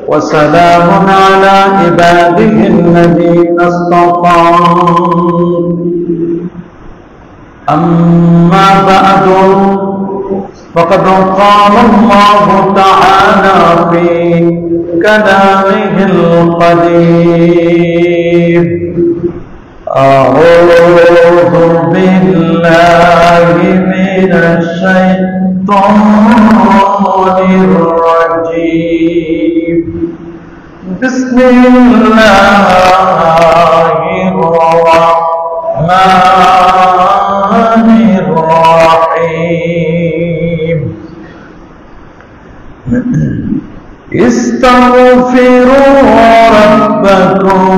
وسلام على عباده الذين اصطفى أما بعد فقد قال الله تعالى في كلامه القديم أعوذ بالله من الشيطان الرجيم بسم الله الرحمن الرحيم استغفروا ربكم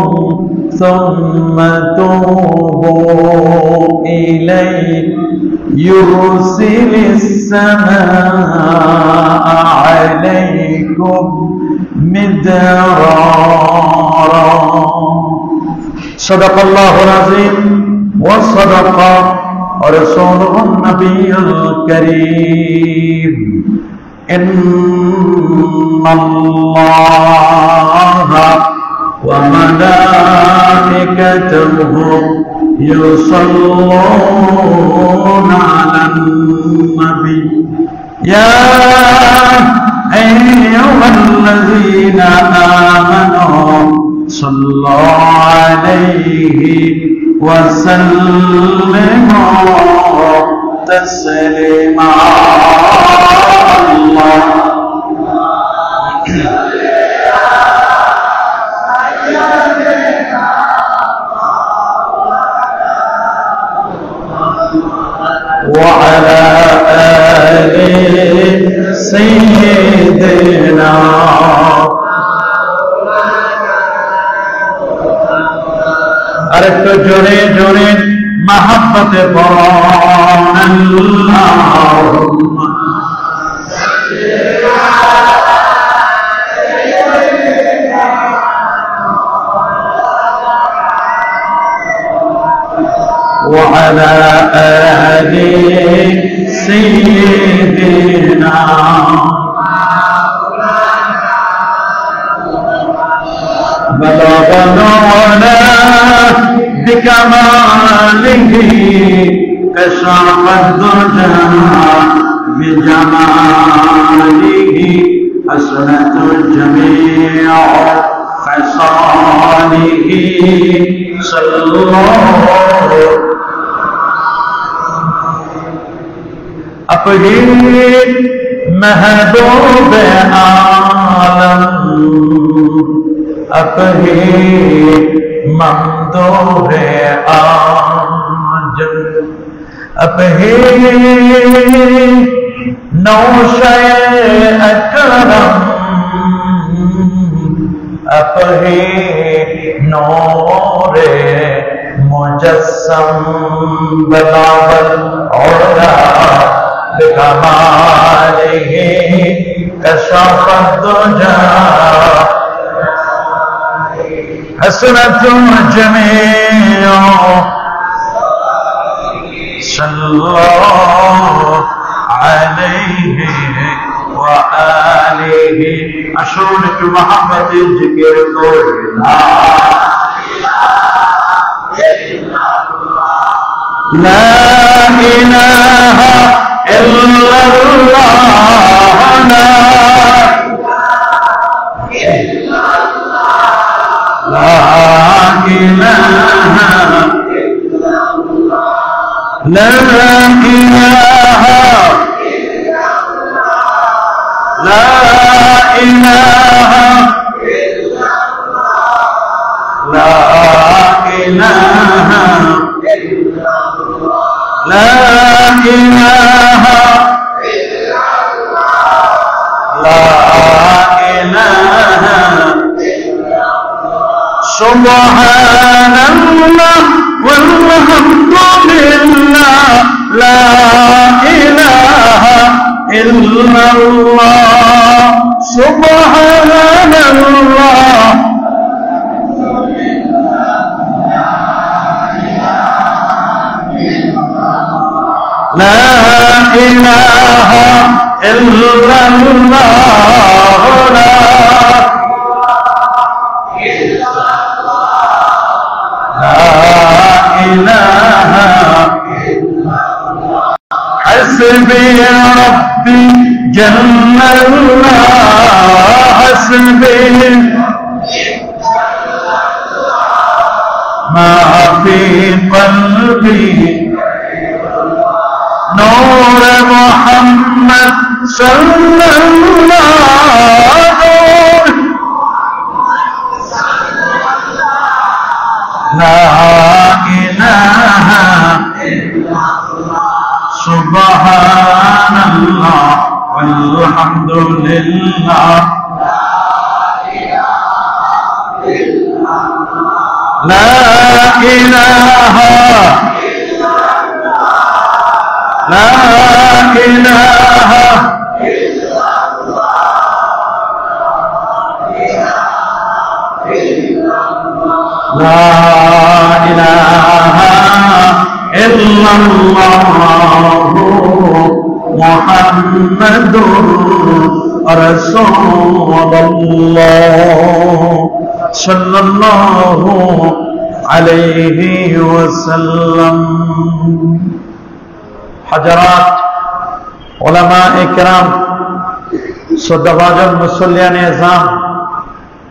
ثم توبوا إليه يرسل السماء عليكم مدرارا صدق الله العظيم وصدق رسوله النبي الكريم إن الله وملائكته يصلون على النبي يا أيها الذين آمنوا صلوا عليه وسلموا تسليما الله وعلى آل سيدنا أردت جوري جوري محبة قرآن اللهم وعلى آل سيدنا بلغ نورنا بكماله كشف الدجى بجماله حسنة الجميع خصاله صلى الله अपने महबूब आलम अपने ममदूह आजम अपने नौशे अकरम अपने नूरे मुजस्सम बलावल औला بكماله كشف الدجى حسنة الجميع صلى الله عليه وآله أشرك محمد الذكر كلنا لا إله إلا الله لا إله إلا الله لا إله إلا الله لا إله إلا الله لا إله إلا الله لا إله إلا الله لا إله إلا الله سبحان الله والحمد لله لا إله إلا الله سبحان الله لا إله إلا الله لا حسبي ربي جل الله حسبي ما في قلبي نور محمد صلى الله لا إله إلا الله سبحان الله والحمد لله لا إله إلا الله لا إله إلا الله لا إله إلا الله محمد رسول الله صلى الله عليه وسلم حضرات علماء کرام শ্রদ্ধাভাজন মুসল্লিয়ান এজাম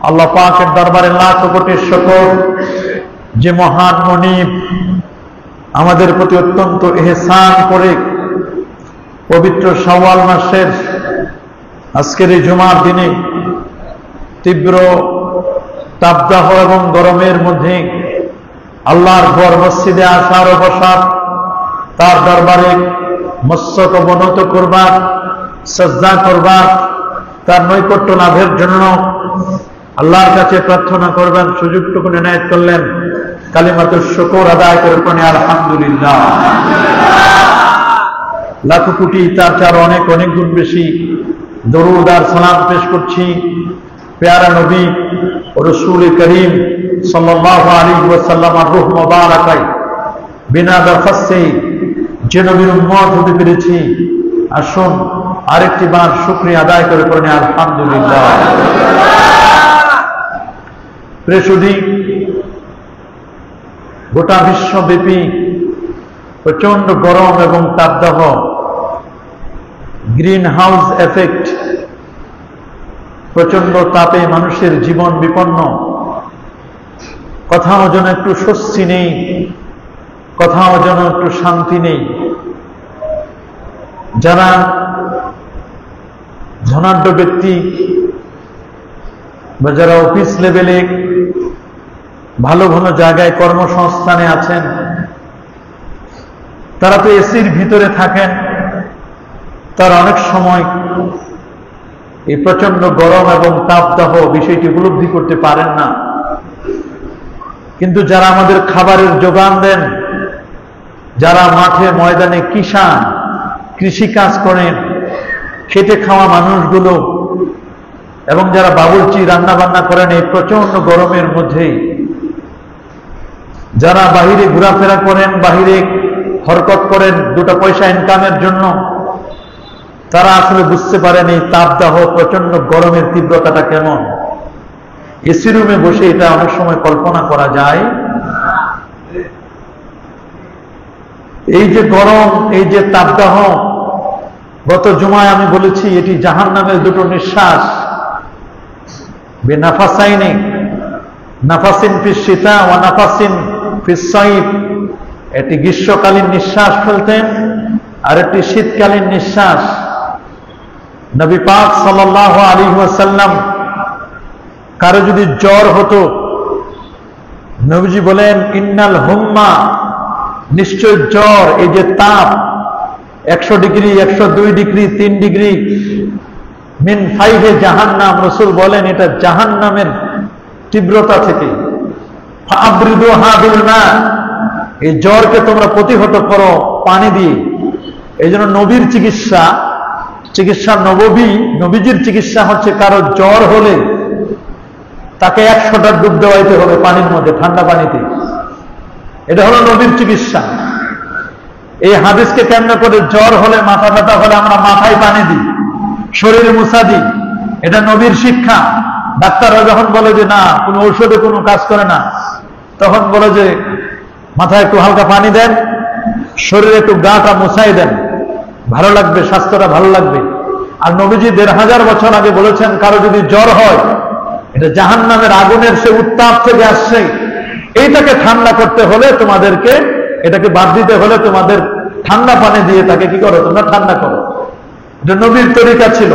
আল্লাহ পাকের দরবারে লাখ কোটি শুকর যে মহান মনিব আমাদের প্রতি অত্যন্ত ইহসান করে পবিত্র শাওয়াল মাসের আজকের এই জুমার দিনে তীব্র তাপদাহ এবং গরমের মধ্যে আল্লাহর ঘর মসজিদে আসার ও বসার, তার দরবারে মস্তক অবনত করবার, সাজদা করবার, তার নৈকট্য লাভের জন্য আল্লাহর কাছে প্রার্থনা করবেন সুযোগটুকু এনায়েত করলেন। কালিমাতুশ শুকর আদায় করে পড়ে আলহামদুলিল্লাহ। লাখ কোটি তার চার অনেক অনেক গুণ বেশি দরুদ আর সালাম পেশ করছি প্যারা নবী ও রাসূল করিম সাল্লাল্লাহু আলাইহি ওয়াসাল্লামের রূহ মুবারাকায় বিনা দরখাস্তে যে নবীর উম্মত হতে পেরেছি, আসুন আরেকটি বার শুকরিয়া আদায় করে পড়ে আলহামদুলিল্লাহ। প্রেসুদি গোটা বিশ্বব্যাপী প্রচন্ড গরম এবং তাপদাহ, গ্রিন হাউস এফেক্ট, প্রচন্ড তাপে মানুষের জীবন বিপন্ন। কোথাও যেন একটু স্বস্তি নেই, কোথাও যেন একটু শান্তি নেই। যারা ধনাঢ্য ব্যক্তি বা যারা অফিস লেভেলে ভালো ভালো জায়গায় কর্মসংস্থানে আছেন, তারা তো এসির ভিতরে থাকেন, তারা অনেক সময় এই প্রচন্ড গরম এবং তাপদাহ বিষয়টি উপলব্ধি করতে পারেন না। কিন্তু যারা আমাদের খাবারের যোগান দেন, যারা মাঠে ময়দানে কিষান কৃষি কাজ করেন, খেটে খাওয়া মানুষগুলো, এবং যারা বাবুর্চি রান্না বান্না করেন এই প্রচন্ড গরমের মধ্যে, যারা বাহিরে ঘোরাফেরা করেন, বাহিরে হরকত করেন দুটো পয়সা ইনকামের জন্য, তারা আসলে বুঝতে পারেন এই তাপদাহ প্রচন্ড গরমের তীব্রতাটা কেমন। এসি রুমে বসে এটা অনেক সময় কল্পনা করা যায়। এই যে গরম, এই যে তাপদাহ, গত জুমায় আমি বলেছি এটি জাহান্নামের দুটো নিঃশ্বাস। বেনাফাসাইনে নাফাসিন ফিস শীতা ওয়া নাফাসিন ফিস সাইফ, এটি গ্রীষ্মকালীন নিঃশ্বাস ফেলতেন আর একটি শীতকালীন নিঃশ্বাস। নবী পাক সাল্লাল্লাহু আলাইহি ওয়াসাল্লাম কারো যদি জ্বর হতো, নবীজি বলেন ইন্নাল হুম্মা, নিশ্চয় জ্বর, এই যে তাপ 100 ডিগ্রি 102 ডিগ্রি 3 ডিগ্রি মিন ফাইহে জাহান্নাম, রাসূল বলেন এটা জাহান্নামের তীব্রতা থেকে। ফাআবরিদুহা বিল মা, এই জ্বরকে তোমরা প্রতিহত করো পানি দিয়ে। এই জন্য নবীর চিকিৎসা নবীজির চিকিৎসা হচ্ছে কারো জ্বর হলে তাকে 100টা ডুব দেওয়াইতে হবে পানির মধ্যে, ঠান্ডা পানিতে। এটা হলো নবীর চিকিৎসা। এই হাদিসকে কেন্দ্র করে জ্বর হলে, মাথা ব্যথা হলে আমরা মাথায় পানি দিই, শরীরে মুছা দিই, এটা নবীর শিক্ষা। ডাক্তাররা যখন বলে যে না কোনো ঔষধে কোনো কাজ করে না, তখন বলে যে মাথায় একটু হালকা পানি দেন, শরীরে একটু গাটা মুছাই দেন, ভালো লাগবে, স্বাস্থ্যটা ভালো লাগবে। আর নবীজি 1500 বছর আগে বলেছেন, কারো যদি জ্বর হয়, এটা জাহান্নামের আগুনের সে উত্তাপ থেকে আসছে, এইটাকে ঠান্ডা করতে হলে তোমাদেরকে, এটাকে বাদ দিতে হলে তোমাদের ঠান্ডা পানি দিয়ে তাকে কি করো, তোমরা ঠান্ডা করো। এটা নবীর তরিকা ছিল।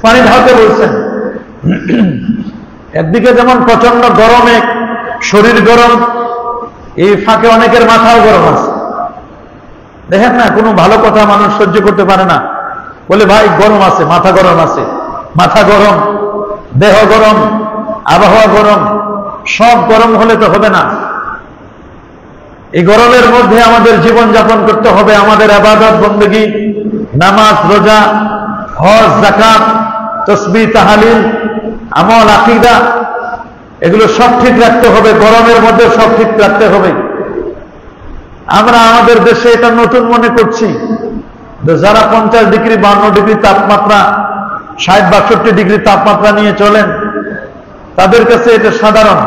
পানি ঢালতে বলছেন। একদিকে যেমন প্রচন্ড গরমে শরীর গরম, এই ফাঁকে অনেকের মাথাও গরম আছে। দেখেন না, কোনো ভালো কথা মানুষ সহ্য করতে পারে না, বলে ভাই গরম আছে, মাথা গরম আছে। মাথা গরম, দেহ গরম, আবহাওয়া গরম, সব গরম হলে তো হবে না। এই গরমের মধ্যে আমাদের জীবন যাপন করতে হবে। আমাদের ইবাদত বندگی, নামাজ, রোজা, হজ, যাকাত, তাসবিহ, তাহলিল, আমল, আকীদা, এগুলো সব ঠিক রাখতে হবে। গরমের মধ্যে সব ঠিক রাখতে হবে। আমরা আমাদের দেশে এটা নতুন মনে করছি, যারা 50 ডিগ্রি 52 ডিগ্রি তাপমাত্রা, 60-62 ডিগ্রি তাপমাত্রা নিয়ে চলেন, তাদের কাছে এটা সাধারণ।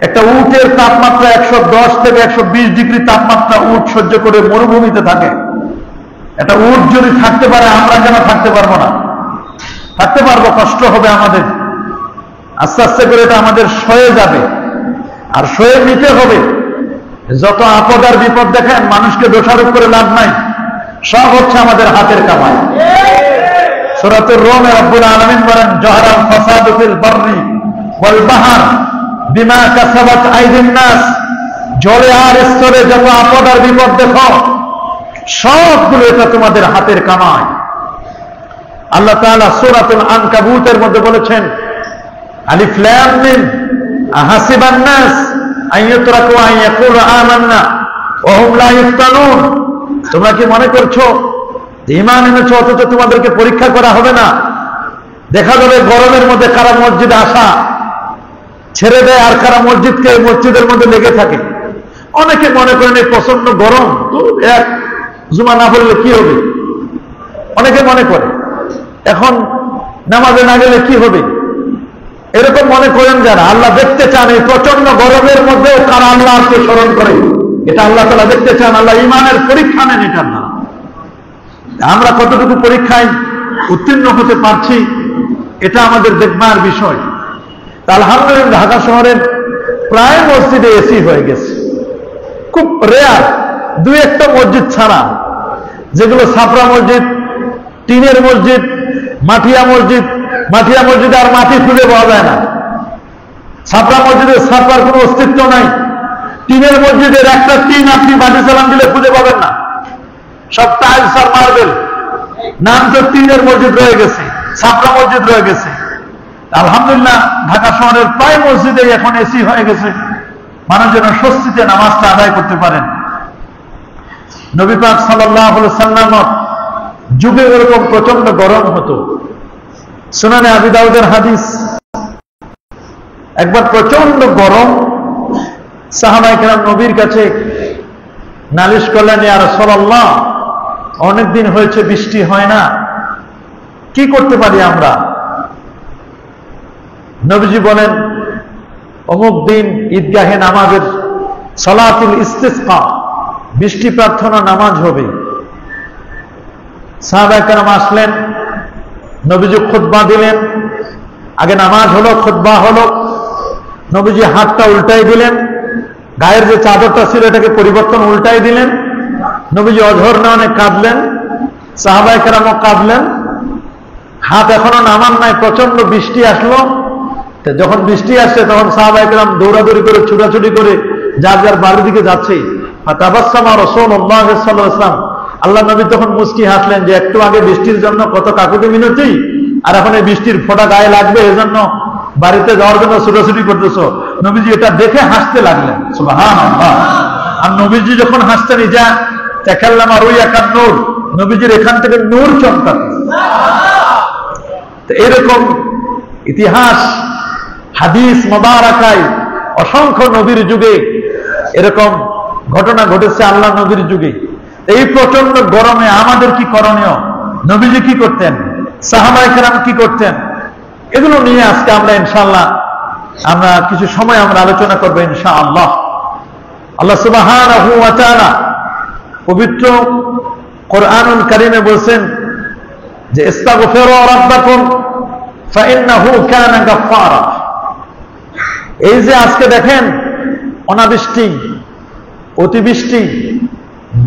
একটা উটের তাপমাত্রা 110 থেকে 120 ডিগ্রি তাপমাত্রা উট সহ্য করে মরুভূমিতে থাকে। একটা উট যদি থাকতে পারে, আমরা কেন থাকতে পারবো না? থাকতে পারবো, কষ্ট হবে আমাদের। আস্তে আস্তে করে এটা আমাদের সয়ে যাবে, আর সয়ে নিতে হবে। যত আপদ আর বিপদ দেখেন, মানুষকে দোষারোপ করে লাভ নাই, সব হচ্ছে আমাদের হাতের কামাই। সূরাতুর রূমে রব্বুল আলামিন বলেন, জাহারাল ফাসাদু ফিল বাররি ওয়াল বাহর বিমা কাসাবাত আইদিন নাস। জলে আর স্থলে যত আপদ আর বিপদ দেখো, সবগুলো এটা তোমাদের হাতের কামাই। আল্লাহ তাআলা সূরাতুল আনকাবুতের মধ্যে বলেছেন, আলিফ লাম মিম আহাসিবান নাস আইয়াতরাকু আইয়াকুলু আমান্না ওয়া হুম লা ইফতানুন। তোমরা কি মনে করছো ঈমান এনেছো অথচ তোমাদেরকে পরীক্ষা করা হবে না? দেখা যাবে গরমের মধ্যে কারা মসজিদে আসা ছেড়ে দেয়, আর কারা মসজিদের মধ্যে লেগে থাকে। অনেকে মনে করেন এই প্রচন্ড গরম, তো এক জুমা না পড়লে কি হবে, অনেকে মনে করে। এখন নামাজে না গেলে কি হবে, এরকম মনে করেন যারা। আল্লাহ দেখতে চান এই প্রচন্ড গরমের মধ্যেও কারা আল্লাহকে স্মরণ করে, এটা আল্লাহ তাআলা দেখতে চান। আল্লাহ ঈমানের পরীক্ষা নেন এটা না। আমরা কতটুকু পরীক্ষায় উত্তীর্ণ হতে পারছি, এটা আমাদের দেখবার বিষয়। আলহামদুলিল্লাহ, ঢাকা শহরের প্রায় মসজিদে এসি হয়ে গেছে। খুব রেয়ার 2-1টা মসজিদ ছাড়া, যেগুলো ছাপরা মসজিদ, টিনের মসজিদ, মাটিয়া মসজিদে আর মাটি খুঁজে পাওয়া যায় না। ছাপরা মসজিদে ছাপরার কোনো অস্তিত্ব নাই। টিনের মসজিদের একটা টিন আপনি মাটি সালাম দিলে খুঁজে পাবেন না, সব টাইলস আর মার্বেল। নাম তো টিনের মসজিদ রয়ে গেছে, ছাপরা মসজিদ রয়ে গেছে। আলহামদুলিল্লাহ, ঢাকা শহরের প্রায় মসজিদে এখন এসি হয়ে গেছে, মানুষ যেন স্বস্তিতে নামাজটা আদায় করতে পারেন। নবী পাক সাল্লাল্লাহু আলাইহি ওয়াসাল্লামের যুগে এরকম প্রচন্ড গরম হতো। সুনানে আবি দাউদের হাদিস, একবার প্রচন্ড গরম, সাহাবায়ে কেরাম নবীর কাছে নালিশ করলেন, ইয়া রাসূলুল্লাহ, অনেকদিন হয়েছে বৃষ্টি হয় না, কি করতে পারি আমরা? নবীজি বলেন, অমুক দিন ঈদগাহে নামাজের সালাতুল ইস্তিসকা, বৃষ্টি প্রার্থনা নামাজ হবে। সাহাবায়ে কেরাম আসলেন, নবীজি খুতবা দিলেন। আগে নামাজ হলো, খুতবা হলো। নবীজি হাতটা উল্টাই দিলেন, গায়ের যে চাদরটা ছিল এটাকে পরিবর্তন উল্টাই দিলেন। নবীজি অঝর নয়নে কাঁদলেন, সাহাবায়ে কেরামও কাঁদলেন। হাত এখনো নামান নাই, প্রচন্ড বৃষ্টি আসলো। যখন বৃষ্টি আসছে তখন সাহাবায়ে কেরাম দৌড়াদৌড়ি করে, ছুটাছুটি করে যার যার বাড়ির দিকে যাচ্ছে। তাবাসসামা রাসূলুল্লাহ সাল্লাল্লাহু আলাইহি ওয়াসাল্লাম, আল্লাহ নবী তখন মুস্কি হাসলেন যে একটু আগে বৃষ্টির জন্য কত কাকুতি মিনতি, আর এখন এই বৃষ্টির ফোঁটা গায়ে লাগবে, এজন্য বাড়িতে যাওয়ার জন্য ছুটাছুটি করতেছো। নবীজি এটা দেখে হাসতে লাগলেন, সুবহানাল্লাহ। আর নবীজি যখন হাসতেন, ইজা তাকাল্লামা রুয়াকান নূর, নবীজির এখান থেকে নূর চমকাতো। তো এরকম ইতিহাস, হাদিস মোবারকায় অসংখ্য নবীর যুগে এরকম ঘটনা ঘটেছে, আল্লাহ নবীর যুগে। এই প্রচন্ড গরমে আমাদের কি করণীয়, নবীজি কি করতেন, সাহাবায়ে কেরাম কি করতেন, এগুলো নিয়ে আজকে আমরা ইনশাআল্লাহ আমরা কিছু সময় আমরা আলোচনা করব ইনশাআল্লাহ। আল্লাহ সুবহানাহু ওয়া তাআলা পবিত্র কোরআনুল কারীমে বলছেন যে ইস্তাগফিরু রাব্বাকুম ফাইন্নাহু কানা গাফফারা। এই যে আজকে দেখেন অনাবৃষ্টি, অতিবৃষ্টি,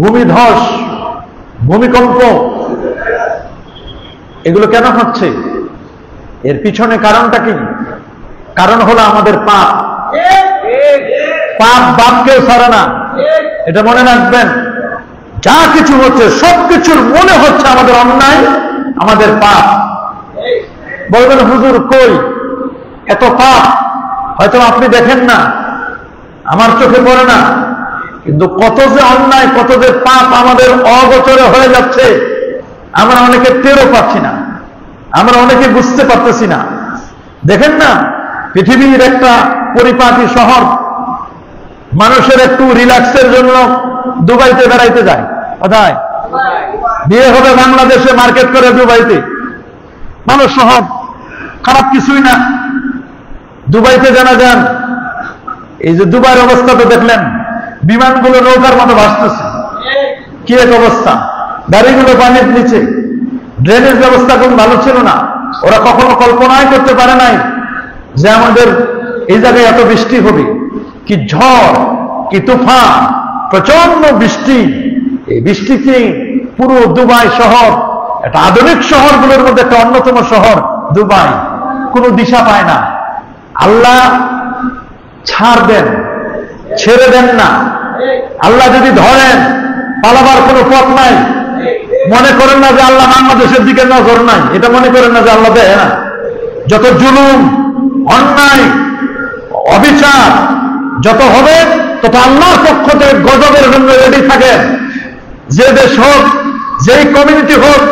ভূমিধস, ভূমিকম্প, এগুলো কেন হচ্ছে? এর পিছনে কারণটা কি? কারণ হলো আমাদের পাপ। পাপ বাপকেও ছাড়ে না, এটা মনে রাখবেন। যা কিছু হচ্ছে সবকিছুর মনে হচ্ছে আমাদের অন্যায়, আমাদের পাপ। বলবেন হুজুর কই এত পাপ? হয়তো আপনি দেখেন না, আমার চোখে পড়ে না, কিন্তু কত যে অন্যায়, কত যে পাপ আমাদের অগোচরে হয়ে যাচ্ছে, আমরা অনেকে টেরও পাচ্ছি না, আমরা অনেকে বুঝতে পারতেছি না। দেখেন না, পৃথিবীর একটা পরিপাটি শহর, মানুষের একটু রিল্যাক্সের জন্য দুবাইতে বেড়াইতে যায়। কোথায় বিয়ে হবে বাংলাদেশে, মার্কেট করে দুবাইতে। মানুষ শহর, খারাপ কিছুই না। দুবাইতে জানা যান, এই যে দুবাইয়ের অবস্থা তো দেখলেন, বিমানগুলো নৌকার মতো ভাসতেছে, কি এক অবস্থা। গাড়িগুলো পানির নিচে, ড্রেনেজ ব্যবস্থা খুব ভালো ছিল না। ওরা কখনো কল্পনাই করতে পারে নাই যে আমাদের এই জায়গায় এত বৃষ্টি হবে। কি ঝড়, কি তুফান, প্রচন্ড বৃষ্টি। এই বৃষ্টিতে পুরো দুবাই শহর, একটা আধুনিক শহরগুলোর মধ্যে একটা অন্যতম শহর দুবাই, কোনো দিশা পায় না। আল্লাহ ছাড় দেন, ছেড়ে দেন না। আল্লাহ যদি ধরেন, পালাবার কোনো পথ নাই। মনে করেন না যে আল্লাহ বাংলাদেশের দিকে নজর নাই, এটা মনে করেন না যে আল্লাহ দেয় না। যত জুলুম, অন্যায়, অবিচার যত হবে, তত আল্লাহর পক্ষ থেকে গজবের জন্য রেডি থাকেন। যে দেশ হোক, যেই কমিউনিটি হোক,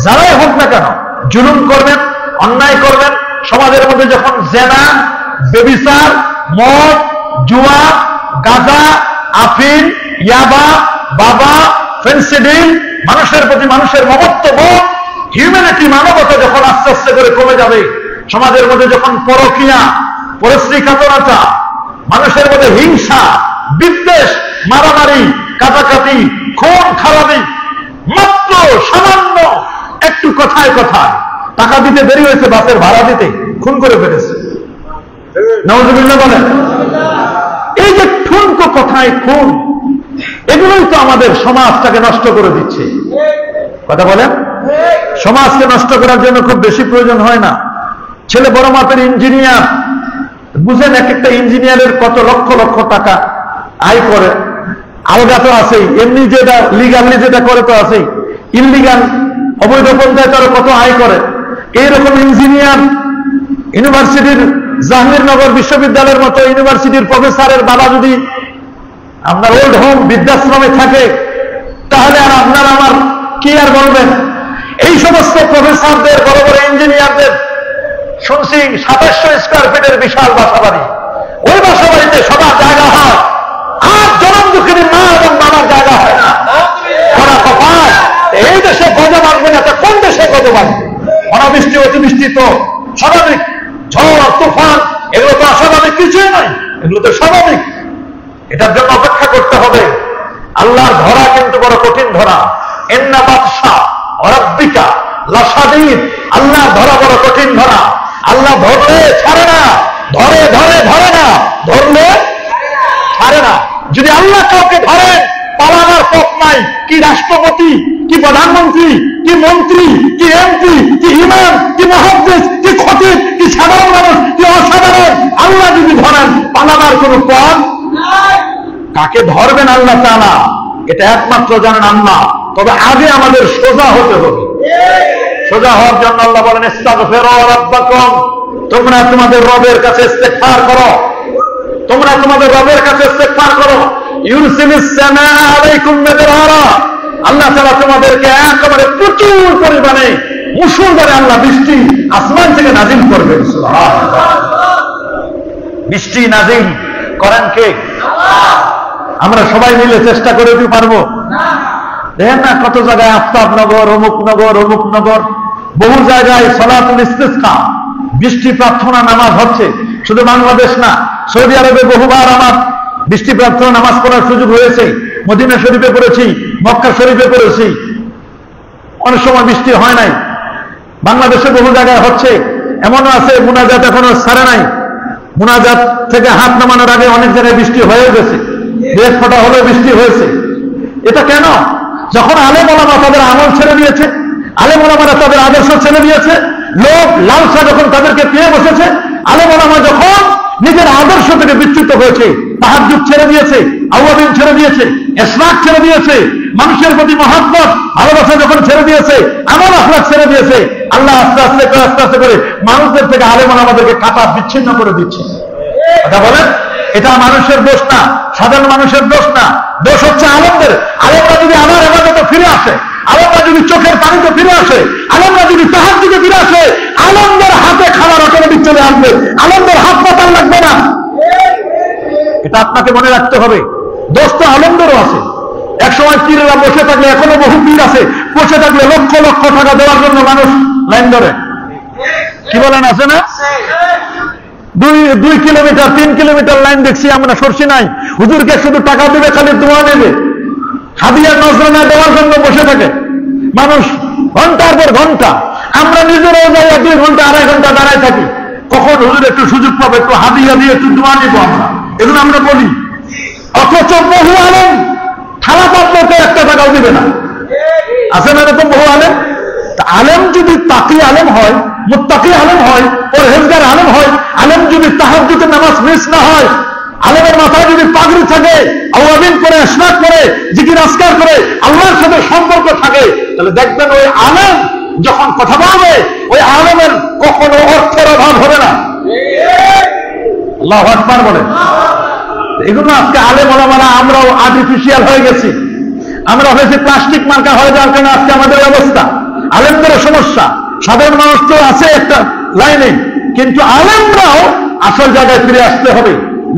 যারাই হোক না কেন, জুলুম করবেন, অন্যায় করবেন। সমাজের মধ্যে যখন জেনা, বেবিচার, মদ, জুয়া, গাঁজা, আফিম, ইয়াবা, বাবা, ফেন্সিডিল, মানুষের প্রতি মানুষের মমত্ববোধ, হিউম্যানিটি, মানবতা যখন আস্তে আস্তে করে কমে যাবে, সমাজের মধ্যে যখন পরকীয়া, পরশ্রীকাতরতা, মানুষের মধ্যে হিংসা, বিদ্বেষ, মারামারি, কাটাকাটি, খুন খারাপি, মাত্র সামান্য একটু কথায় কথায় টাকা দিতে দেরি হয়েছে, বাসের ভাড়া দিতে খুন করে ফেলেছে। নাউজুবিল্লাহ বলেন। এই যে ঠুনকো কথায় খুন, এগুলোই তো আমাদের সমাজটাকে নষ্ট করে দিচ্ছে। কথা বলেন, সমাজকে নষ্ট করার জন্য খুব বেশি প্রয়োজন হয় না। ছেলে বড় মাপের ইঞ্জিনিয়ার, বুঝেন এক একটা ইঞ্জিনিয়ারের কত লক্ষ লক্ষ টাকা আয় করে। আলগা তো আছেই, এমনি যেটা লিগালি যেটা করে তো আছেই, ইনলিগাল অবৈধ পন্থায় তারা কত আয় করে। এইরকম ইঞ্জিনিয়ার ইউনিভার্সিটির, জাহাঙ্গীরনগর বিশ্ববিদ্যালয়ের মতো ইউনিভার্সিটির প্রফেসরের বাবা যদি আপনার ওল্ড হোম বৃদ্ধাশ্রমে থাকে, তাহলে আর আপনার আমার কি আর বলবেন? এই সমস্ত প্রফেসরদের, বড় বড় ইঞ্জিনিয়ারদের শুনছি 2700 স্কোয়ার ফিটের বিশাল বাসাবাড়ি। ওই বাসাবাড়িতে সবার জায়গা হয়, আর জনম দুঃখিনী মা এবং বাবার জায়গা হয় না। ওরা কপাল, এই দেশে গজব আসবে না, কোন দেশে গজব আসবে? অনাবৃষ্টি, অতিবৃষ্টি তো স্বাভাবিক, ঝড়, তুফান, এগুলো তো অস্বাভাবিক কিছুই নয়, এগুলো তো স্বাভাবিক। এটার জন্য অপেক্ষা করতে হবে। আল্লাহর ধরা কিন্তু বড় কঠিন ধরা। ইন্না বাতশা রাব্বিকা লাশাদীদ। আল্লাহ ধরা বড় কঠিন ধরা। আল্লাহ ধরলে ছাড়ে না, ধরে ধরে ধরে না, ধরলে ছাড়ে না। যদি আল্লাহ কাউকে ধরেন, পালানোর পথ নাই। কি রাষ্ট্রপতি, কি প্রধানমন্ত্রী, কি মন্ত্রী, কি এমপি, কি ইমাম, কি মুহাদ্দিস, কি খতিব, কি সাধারণ মানুষ, কি অসাধারণ, আল্লাহ যদি ধরেন, পালানোর কোনো পথ নাই। কাকে ধরবেন আল্লাহ তাআলা, এটা একমাত্র জানেন আল্লাহ। তবে আগে আমাদের সোজা হতে হবে। সোজা হওয়ার জন্য আল্লাহ বলেন, ইস্তাগফিরু রাব্বাকুম, তোমরা তোমাদের রবের কাছে ইস্তিগফার করো, তোমরা তোমাদের রবের কাছে ইস্তিগফার করো। ইউরসিলিস সামাআ আলাইকুম মিদরারা। আল্লাহ তাআলা তোমাদেরকে একেবারে প্রচুর পরিমাণে মুষলধারে আল্লাহ বৃষ্টি আসমান থেকে নাজিল করবেন। সুবহানাল্লাহ। বৃষ্টি নাজিল করেন কে? আল্লাহ। আমরা সবাই মিলে চেষ্টা করে দিতে পারবো না? দেখেন না কত জায়গায় আফতাবনগর, অমুকনগর, অমুকনগর, বহু জায়গায় সালাতুল ইস্তিসকা, বৃষ্টি প্রার্থনা নামাজ হচ্ছে। শুধু বাংলাদেশ না, সৌদি আরবে বহুবার আমার বৃষ্টি প্রার্থনা নামাজ পড়ার সুযোগ হয়েছে। মদিনা শরীফে পড়েছি, মক্কা শরীফে পড়েছি, অনেক সময় বৃষ্টি হয় নাই। বাংলাদেশে বহু জায়গায় হচ্ছে, এমনও আছে মুনাজাত এখনো ছাড়ে নাই, মুনাজাত থেকে হাত নামানোর আগে অনেক জায়গায় বৃষ্টি হয়েও গেছে, এক ফোঁটা হলেও বৃষ্টি হয়েছে। এটা কেন? যখন আলেম ওলামা তাদের আমল ছেড়ে দিয়েছে, আলেম ওলামারা তাদের আদর্শ ছেড়ে দিয়েছে, লোক লালসা যখন তাদেরকে পেয়ে বসেছে, আলেম ওলামা যখন নিজের আদর্শ থেকে বিচ্যুত হয়েছে, তাহাজ্জুদ ছেড়ে দিয়েছে, আওয়াবিন ছেড়ে দিয়েছে, ইসরাক ছেড়ে দিয়েছে, মানুষের প্রতি মহব্বত ভালোবাসা যখন ছেড়ে দিয়েছে, আমল আখলাক ছেড়ে দিয়েছে, আল্লাহ আস্তে আস্তে করে মানুষদের থেকে আলেম ওলামাদেরকে কাটা বিচ্ছিন্ন করে দিচ্ছে। কথা বলেন, এটা মানুষের দোষ না, সাধারণ মানুষের দোষ না, দোষ হচ্ছে আলেমদের। আলেমরা যদি আমার ইবাদতে ফিরে আসে, আলেমরা যদি চোখের পানিতে ফিরে আসে, আলেমরা যদি তাহাজ্জুদে ফিরে আসে, আলেমদের হাতে খাবার অটোমেটিক চলে আসবে, আলেমদের হাত পাতার লাগবে না। এটা আপনাকে মনে রাখতে হবে। দোষ তো আলেমদেরও আছে। একসময় পীরেরা বসে থাকলে, এখনো বহু পীর আছে বসে থাকলে লক্ষ লক্ষ টাকা দেওয়ার জন্য মানুষ লাইন ধরে। কি বলেন, আছে না? 2 কিলোমিটার 3 কিলোমিটার লাইন দেখছি আমরা, সরছি নাই। হুজুরকে শুধু টাকা দেবে, খালি দোয়া নেবে, হাদিয়া নজরানা দেওয়ার জন্য বসে থাকে মানুষ ঘন্টার পর ঘন্টা। আমরা নিজেরাও যাই 2 ঘন্টা 2.5 ঘন্টা দাঁড়ায় থাকি, কখন হুজুর একটু সুযোগ পাবে, একটু হাদিয়া দিয়ে একটু দোয়া নিব আমরা, এগুলো আমরা বলি। অথচ বহু আলেম থালা পাতলে 1 টাকাও দিবে না। আছে না এরকম বহু আলেম? আলেম যদি তাকি আলেম হয়, মুত্তাকি আলেম হয়, পরহেজগার আলেম হয়, আলেম যদি তাহাজ্জুদের নামাজ মিস না হয়, আলেমের মাথায় যদি পাগড়ি থাকে, আওয়াবিন করে, ইসরাক করে, জিকির আজকার করে, আল্লাহর সাথে সম্পর্ক থাকে, তাহলে দেখবেন ওই আলেম যখন কথা বলবে, ওই আলেমের কখনো অর্থের অভাব হবে না। আল্লাহু আকবার বলেন। এগুলো আজকে আলেম ওলামারা আমরাও আর্টিফিশিয়াল হয়ে গেছি, আমরা হয়েছে প্লাস্টিক মার্কা হয়ে যাওয়ার কারণে আজকে আমাদের অবস্থা। আলেমদের সমস্যা, সাধারণ মানুষ তো আছে একটা লাইনে, কিন্তু আলেমরাও আসল জায়গায় ফিরে আসতে হবে।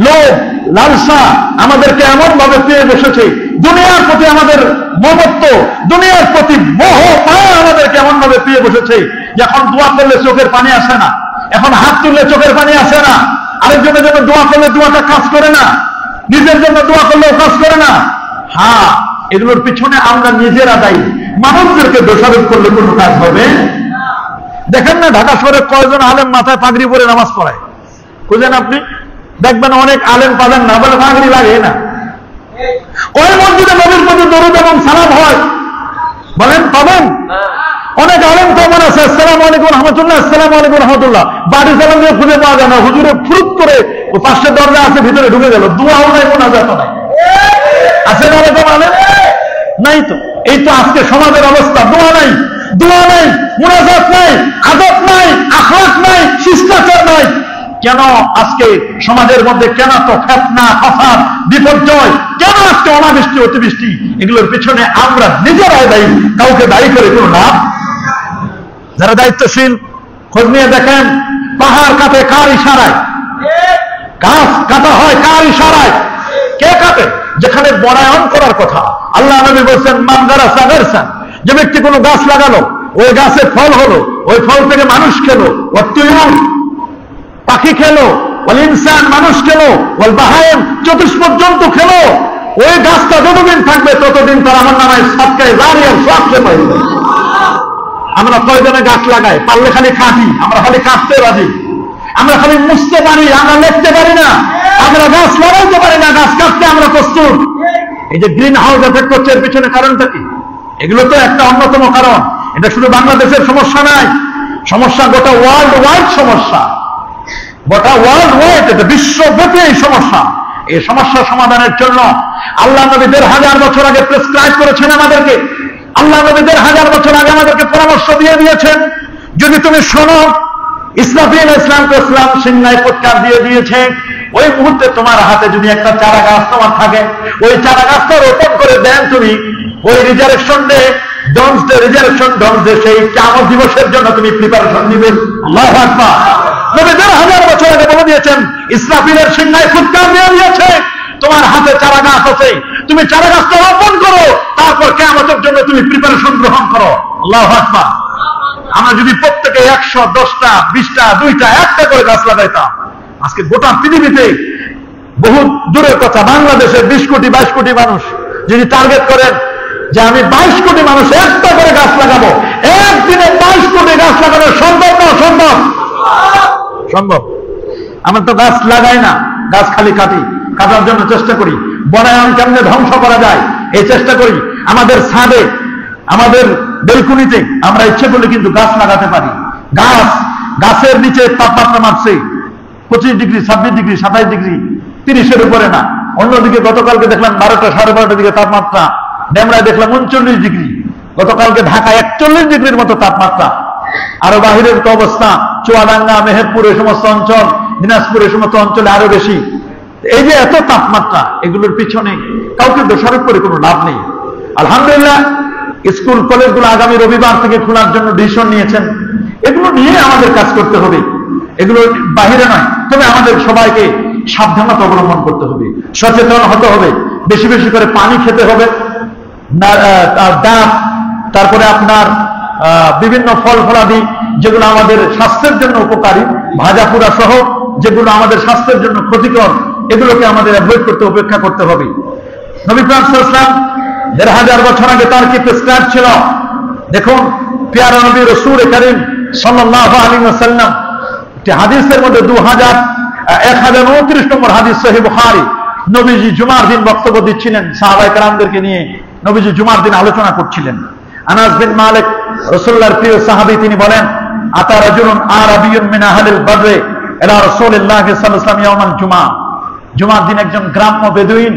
লোভ লালসা আমাদেরকে এমন ভাবে পেয়ে বসেছে, দুনিয়ার প্রতি আমাদের মমত্ব, দুনিয়ার প্রতি মোহ মায়া আমাদেরকে এমন ভাবে পেয়ে বসেছে, এখন দোয়া করলে চোখের পানি আসে না, এখন হাত তুললে চোখের পানি আসে না, আরেকজনের জন্য দোয়া করলে দোয়াটা কাজ করে না, নিজের জন্য দোয়া করলেও কাজ করে না। হ্যাঁ, এগুলোর পিছনে আমরা নিজেরা দায়ী। মানুষদেরকে দোষারোপ করলে কোনো কাজ হবে? দেখেন না ঢাকা শহরে কয়জন আলেম মাথায় পাগড়ি পরে নামাজ পড়ায়, বুঝলেন আপনি? দেখবেন অনেক আলেম পাবেন না, বলে পাগড়ি লাগে না। ওই মসজিদে নবীর প্রতি দরুদ এবং সালাম হয়, বলেন পাবেন? অনেক আলেম কেমন আছে, আসসালামু আলাইকুম রহমতুল্লাহ, আসসালামু আলাইকুম রহমতুল্লাহ, বাড়ি সালাম দিয়ে খুঁজে পাওয়া যায় না। হুজুরে ফুরুত করে ও 500 দরজা আছে, ভিতরে ঢুকে গেল, দোয়াও নাই, মোনাজাত নাই। আছে না এরকম আলেম? নাই তো। এই তো আজকে সমাজের অবস্থা, দোয়া নাই, দোয়া নাই, মোনাজাত নাই, আদব নাই, আখলাক নাই, শিষ্টাচার নাই। কেন আজকে সমাজের মধ্যে কেন তো ফিতনা, ফাসাদ, বিপর্যয়, কেন আজকে অনাবৃষ্টি, অতিবৃষ্টি? এগুলোর পিছনে আমরা নিজেরাই দায়ী, কাউকে দায়ী করে কোনো লাভ। যারা দায়িত্বশীল খোঁজ নিয়ে দেখেন, পাহাড় কাটে কার ইশারায়, গাছ কাটা হয় কার ইশারায়? কে কাটে? যেখানে বনায়ন করার কথা, আল্লাহ নবী বলছেন মান গারাসা গারসান, যে ব্যক্তি কোনো গাছ লাগালো, ওই গাছে ফল হলো, ওই ফল থেকে মানুষ খেলো, ওয়াত্তুয়ুর পাখি খেলো, ওয়াল ইনসান মানুষ খেলো, ওয়াল বাহাইম চতুষ্পদ জন্তু খেলো, ওই গাছটা যতদিন থাকবে ততদিন তার আমার নামায় সাদকায়ে জারিয়ার সওয়াব পাইবে। আমরা কয়জনে গাছ লাগাই? পারলে খালি কাটি, আমরা খালি কাটতে রাজি, আমরা খালি মুছতে পারি, আমরা লিখতে পারি না, আমরা গাছ লাগাইতে পারি না, গাছ কাটতে আমরা প্রস্তুত। এই যে গ্রিন হাউস এফেক্ট হচ্ছে, এর পিছনে কারণটা কি? এগুলো তো একটা অন্যতম কারণ। এটা শুধু বাংলাদেশের সমস্যা নাই, সমস্যা গোটা ওয়ার্ল্ড ওয়াইড সমস্যা, গোটা ওয়ার্ল্ড ওয়াইড, এটা বিশ্বব্যাপী এই সমস্যা। এই সমস্যা সমাধানের জন্য আল্লাহ নবী 1000 বছর আগে প্রেসক্রাইব করেছেন আমাদেরকে। আল্লাহ নবী 1000 বছর আগে আমাদেরকে পরামর্শ দিয়ে দিয়েছেন, যদি তুমি শোনো ইসরাফিল ইসলামকে ইসলাম সিংহায় পটকার দিয়ে দিয়েছে, ওই মুহূর্তে তোমার হাতে যদি একটা চারা গাছ তোমার থাকে, ওই চারা গাছটা রোপণ করে দেন তুমি, ওই রিজার্ভেশন ডে রিজার্ভেশন সেই কিয়ামত দিবসের জন্য তুমি প্রিপারেশন নিবে। আল্লাহু আকবার। নবী 1000 বছর আগে বলে দিয়েছেন, ইসরাফিলের সিংহায় ফুৎকার দিয়ে দিয়েছে, তোমার হাতে চারা গাছ আছে, তুমি চারা গাছটা রোপণ করো, তারপর কিয়ামতের জন্য তুমি প্রিপারেশন গ্রহণ করো। আল্লাহু আকবার। আমরা যদি প্রত্যেকে 100, 10টা, 20টা, 2টা, 1টা করে গাছ লাগাইতাম, আজকে গোটা পৃথিবীতে, বহু দূরের কথা, বাংলাদেশে 20 কোটি 22 কোটি মানুষ, যদি টার্গেট করেন যে আমি 22 কোটি মানুষ একটা করে গাছ লাগাবো, একদিনে 22 কোটি গাছ লাগানো সম্ভব না? সম্ভব, সম্ভব। আমরা তো গাছ লাগাই না, গাছ খালি কাটি, কাটার জন্য চেষ্টা করি। বনায়ন কেমনে ধ্বংস করা যায় এই চেষ্টা করি। আমাদের ছাদে, আমাদের বেলকুনিতে আমরা ইচ্ছে করলে কিন্তু গাছ লাগাতে পারি। গাছের নিচে তাপমাত্রা মাপছে 25 ডিগ্রি, 26 ডিগ্রি, 27 ডিগ্রি, 30-এর উপরে না। অন্যদিকে গতকালকে দেখলাম 12টা, 12:30 দিকে তাপমাত্রা, ডেমরায় দেখলাম 39 ডিগ্রি, গতকালকে ঢাকায় 41 ডিগ্রির মতো তাপমাত্রা। আরো বাহিরের তো অবস্থা, চুয়াডাঙ্গা, মেহেরপুর, এই সমস্ত অঞ্চল, দিনাজপুর, এই সমস্ত অঞ্চলে আরো বেশি। এই যে এত তাপমাত্রা, এগুলোর পিছনে কাউকে দোষারোপ করে কোনো লাভ নেই। আলহামদুলিল্লাহ, স্কুল কলেজগুলো আগামী রবিবার থেকে খোলার জন্য ডিসিশন নিয়েছেন। এগুলো নিয়ে আমাদের কাজ করতে হবে, এগুলো বাহিরে নয়। তবে আমাদের সবাইকে সাবধানতা অবলম্বন করতে হবে, সচেতন হতে হবে, বেশি বেশি করে পানি খেতে হবে, ডাব, তারপরে আপনার বিভিন্ন ফল ফলাদি যেগুলো আমাদের স্বাস্থ্যের জন্য উপকারী, ভাজা পোড়া সহ যেগুলো আমাদের স্বাস্থ্যের জন্য ক্ষতিকর, এগুলোকে আমাদের অ্যাভয়েড করতে, উপেক্ষা করতে হবে। নবী পাক সাল্লাল্লাহু আলাইহি ওয়াসাল্লাম 1500 বছর আগে তার কি প্রেসক্রাইব ছিল? দেখুন, প্যারা নবী রাসূল করিম সাল্লাল্লাহু আলাইহি ওয়াসাল্লাম হাদিসের মধ্যে 1029 নম্বর হাদিস, সহিহ বুখারী। নবীজি জুমার দিন বক্তব্য দিচ্ছিলেন, সাহাবায়ে কেরামদেরকে নিয়ে নবীজি জুমার দিন আলোচনা করছিলেন। আনাস বিন মালিক, রাসূলুল্লাহর প্রিয় সাহাবী, তিনি বলেন, আতা রাজুলুন আরাবিয়্যুন মিন আহলিল বাদরে ইলা রাসূলিল্লাহি সাল্লাল্লাহু আলাইহি ওয়াসাল্লাম ইয়াওমাল জুমআ। জুমার দিন একজন গ্রাম্য বেদুইন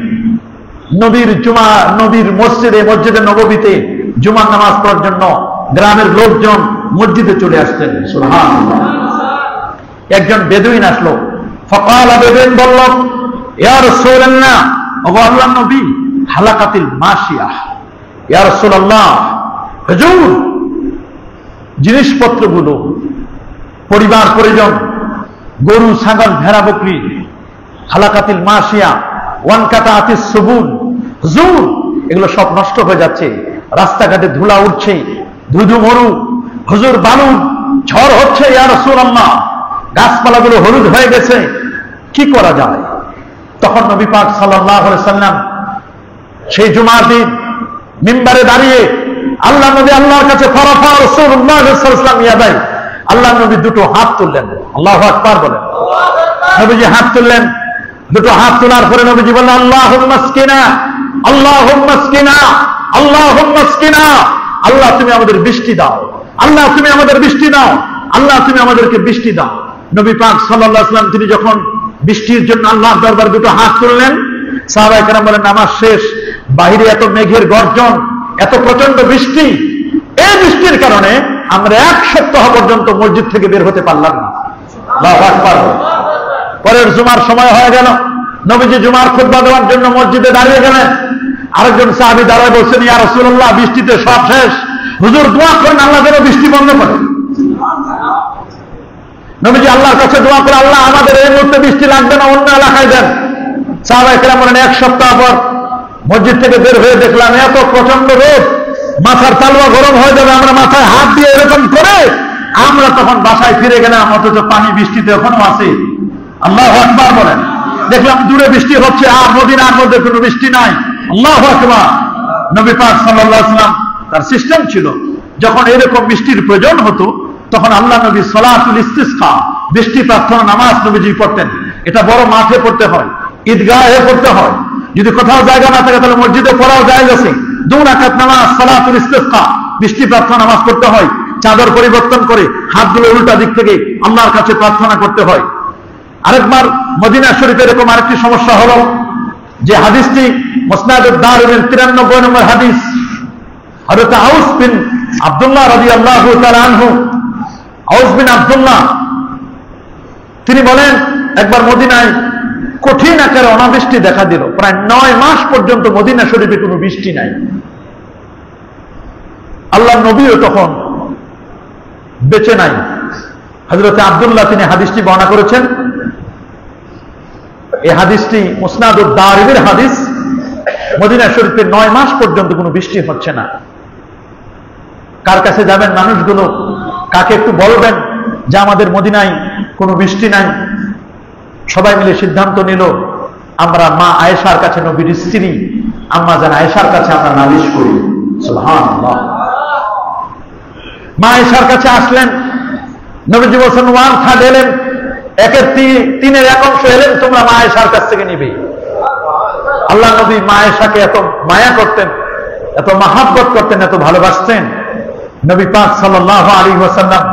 নবীর মসজিদে নববীতে জুমার নামাজ পড়ার জন্য গ্রামের লোকজন মসজিদে চলে আসতেন। সুবহানাল্লাহ। একজন বেদুইন আসলো, ফাকালা, বেদুইন বলল, ইয়া রাসূলুল্লাহ, ওগো আল্লাহর নবী, হালাকাতিল মাশিয়া, ইয়া রাসূলুল্লাহ, হুজুর, জিনিসপত্রগুলো, পরিবার পরিজন, গরু, ছাগল, ভেড়া, বকরি, হালাকাতিল মাশিয়া ওয়ানকাতাতিস সুবুল, হুজুর, এগুলো সব নষ্ট হয়ে যাচ্ছে, রাস্তাঘাটে ধুলা উঠছে, ধুধু মরু, হুজুর, বালু, ঝড় হচ্ছে, ইয়া রাসূলুল্লাহ, গাছপালাগুলো হলুদ হয়ে গেছে, কি করা যায়? তখন নবী পাক সাল্লাল্লাহু আলাইহি ওয়াসাল্লাম সেই জুমার দিন মিম্বারে দাঁড়িয়ে আল্লাহ নবী আল্লাহর কাছে ফারাফা রাসূলুল্লাহ সাল্লাল্লাহু আলাইহি ওয়াসাল্লাম ইয়াদাই, আল্লাহ নবী দুটো হাত তুললেন। আল্লাহু আকবার বলেন। নবীজি হাত তুললেন, দুটো হাত তোলার পরে নবীজি বললেন, আল্লাহুম্মা আসকিনা, আল্লাহুম্মা আসকিনা, আল্লাহুম্মা আসকিনা, আল্লাহ তুমি আমাদের বৃষ্টি দাও, আল্লাহ তুমি আমাদের বৃষ্টি দাও, আল্লাহ তুমি আমাদেরকে বৃষ্টি দাও। নবী পাক সাল্লাল্লাহু আলাইহি ওয়াসাল্লাম তিনি যখন বৃষ্টির জন্য আল্লাহর দরবারে দুটো হাত তুললেন, সাহাবায়ে কেরাম বলেন, নামাজ শেষ, বাহিরে এত মেঘের গর্জন, এত প্রচন্ড বৃষ্টি, এই বৃষ্টির কারণে আমরা 1 সপ্তাহ পর্যন্ত মসজিদ থেকে বের হতে পারলাম না। আল্লাহু আকবার। পরের জুমার সময় হয়ে গেল, নবীজি জুমার খুতবা দেওয়ার জন্য মসজিদে দাঁড়িয়ে গেলেন। আরেকজন সাহাবী দাঁড়ায় বলছেন, ইয়া রাসূলুল্লাহ, বৃষ্টিতে সব শেষ, হুজুর দোয়া করেন আল্লাহ যেন বৃষ্টি বন্ধ করে। নবীজি আল্লাহর কাছে দোয়া করে, আল্লাহ আমাদের এই মুহূর্তে বৃষ্টি লাগবে না, অন্য এলাকায় দেন। সাহাবায়ে কেরাম বলেন, 1 সপ্তাহ পর মসজিদ থেকে বের হয়ে দেখলাম এত প্রচন্ড রোদ, মাথার তালুয়া গরম হয়ে যাবে, আমরা মাথায় হাত দিয়ে এরকম করে আমরা তখন বাসায় ফিরে গেলাম, অথচ পানি বৃষ্টিতে এখনো আছে। আল্লাহু আকবার বলেন। দেখলাম দূরে বৃষ্টি হচ্ছে, আর মদিনার মধ্যে কোনো বৃষ্টি নাই। আল্লাহু আকবার। নবী পাক সাল্লাল্লাহু আলাইহি ওয়াসাল্লাম তার সিস্টেম ছিল, যখন এরকম বৃষ্টির প্রয়োজন হতো তখন আল্লাহ নবী সালাতুল ইস্তিসকা, বৃষ্টি প্রার্থনা নামাজ নবীজি পড়তেন। এটা বড় মাঠে পড়তে হয়, ঈদগাহে পড়তে হয়, যদি কোথাও জায়গা না থাকে তাহলে মসজিদে পড়াও জায়েজ আছে। 2 রাকাত নামাজ সালাতুল ইস্তিসকা, বৃষ্টি প্রার্থনা নামাজ পড়তে হয়, চাদর পরিবর্তন করে হাতগুলো উল্টা দিক থেকে আল্লাহর কাছে প্রার্থনা করতে হয়। আরেকবার মদিনা শরীফে এরকম আরেকটি সমস্যা হলো, যে হাদিসটি মুসনাদুদ দারুমিন 93 নম্বর হাদিস, হযরত আউস বিন আব্দুল্লাহ রাদিয়াল্লাহু তাআলা আনহু, আউস বিন আব্দুল্লাহ তিনি বলেন, একবার মদিনায় কঠিন আকারে অনাবৃষ্টি দেখা দিল, প্রায় 9 মাস পর্যন্ত মদিনা শরীফে কোনো বৃষ্টি নাই। আল্লাহর নবীও তখন বেঁচে নাই। হযরত আব্দুল্লাহ তিনি হাদিসটি বর্ণনা করেছেন। এই হাদিসটি মুসনাদুদ দারিমির হাদিস। মদিনা শরীফে 9 মাস পর্যন্ত কোনো বৃষ্টি হচ্ছে না। কার কাছে যাবেন মানুষগুলো, কাকে একটু বলবেন যে আমাদের মদিনায় কোনো বৃষ্টি নাই? সবাই মিলে সিদ্ধান্ত নিল, আমরা মা আয়েশার কাছে, নবীর স্ত্রী আম্মা জান আয়েশার কাছে আমরা নালিশ করি। সুবহানাল্লাহ। মা আয়েশার কাছে আসলেন, নবীজি বলছেন 1/3 এলেন, 1/3 এক অংশ এলেন তোমরা মা আয়েশার কাছ থেকে নিবে। আল্লাহ নবী মা আয়েশাকে এত মায়া করতেন, এত মহাব্বত করতেন, এত ভালোবাসতেন। নবী পাক সাল্লাল্লাহু আলাইহি ওয়াসাল্লাম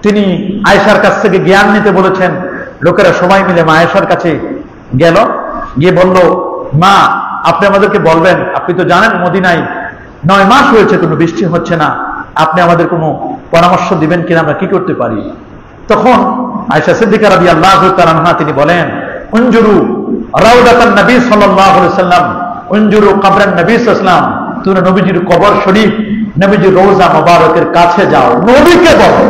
তিনি আয়েশার কাছ থেকে জ্ঞান নিতে বলেছেন। লোকেরা সবাই মিলে মা আয়েশার কাছে গেল, গিয়ে বলল, মা আপনি আমাদেরকে বলবেন, আপনি তো জানেন মদিনায় 9 মাস হয়েছে কোনো বৃষ্টি হচ্ছে না, আপনি আমাদের কোনো পরামর্শ দিবেন কিনা, আমরা কি করতে পারি? তখন আয়েশা সিদ্দিকা রাদিয়াল্লাহু তাআলা আনহা তিনি বলেন, উনজুরু রাউদাতান নবী সাল্লাল্লাহু আলাইহি ওয়াসাল্লাম, উনজুরু কবরান নবী সাল্লাল্লাহু আলাইহি ওয়াসাল্লাম, তোমরা নবীজির কবর শরীফ, নবীজির রওজা মোবারকের কাছে যাও, নবীকে বলো।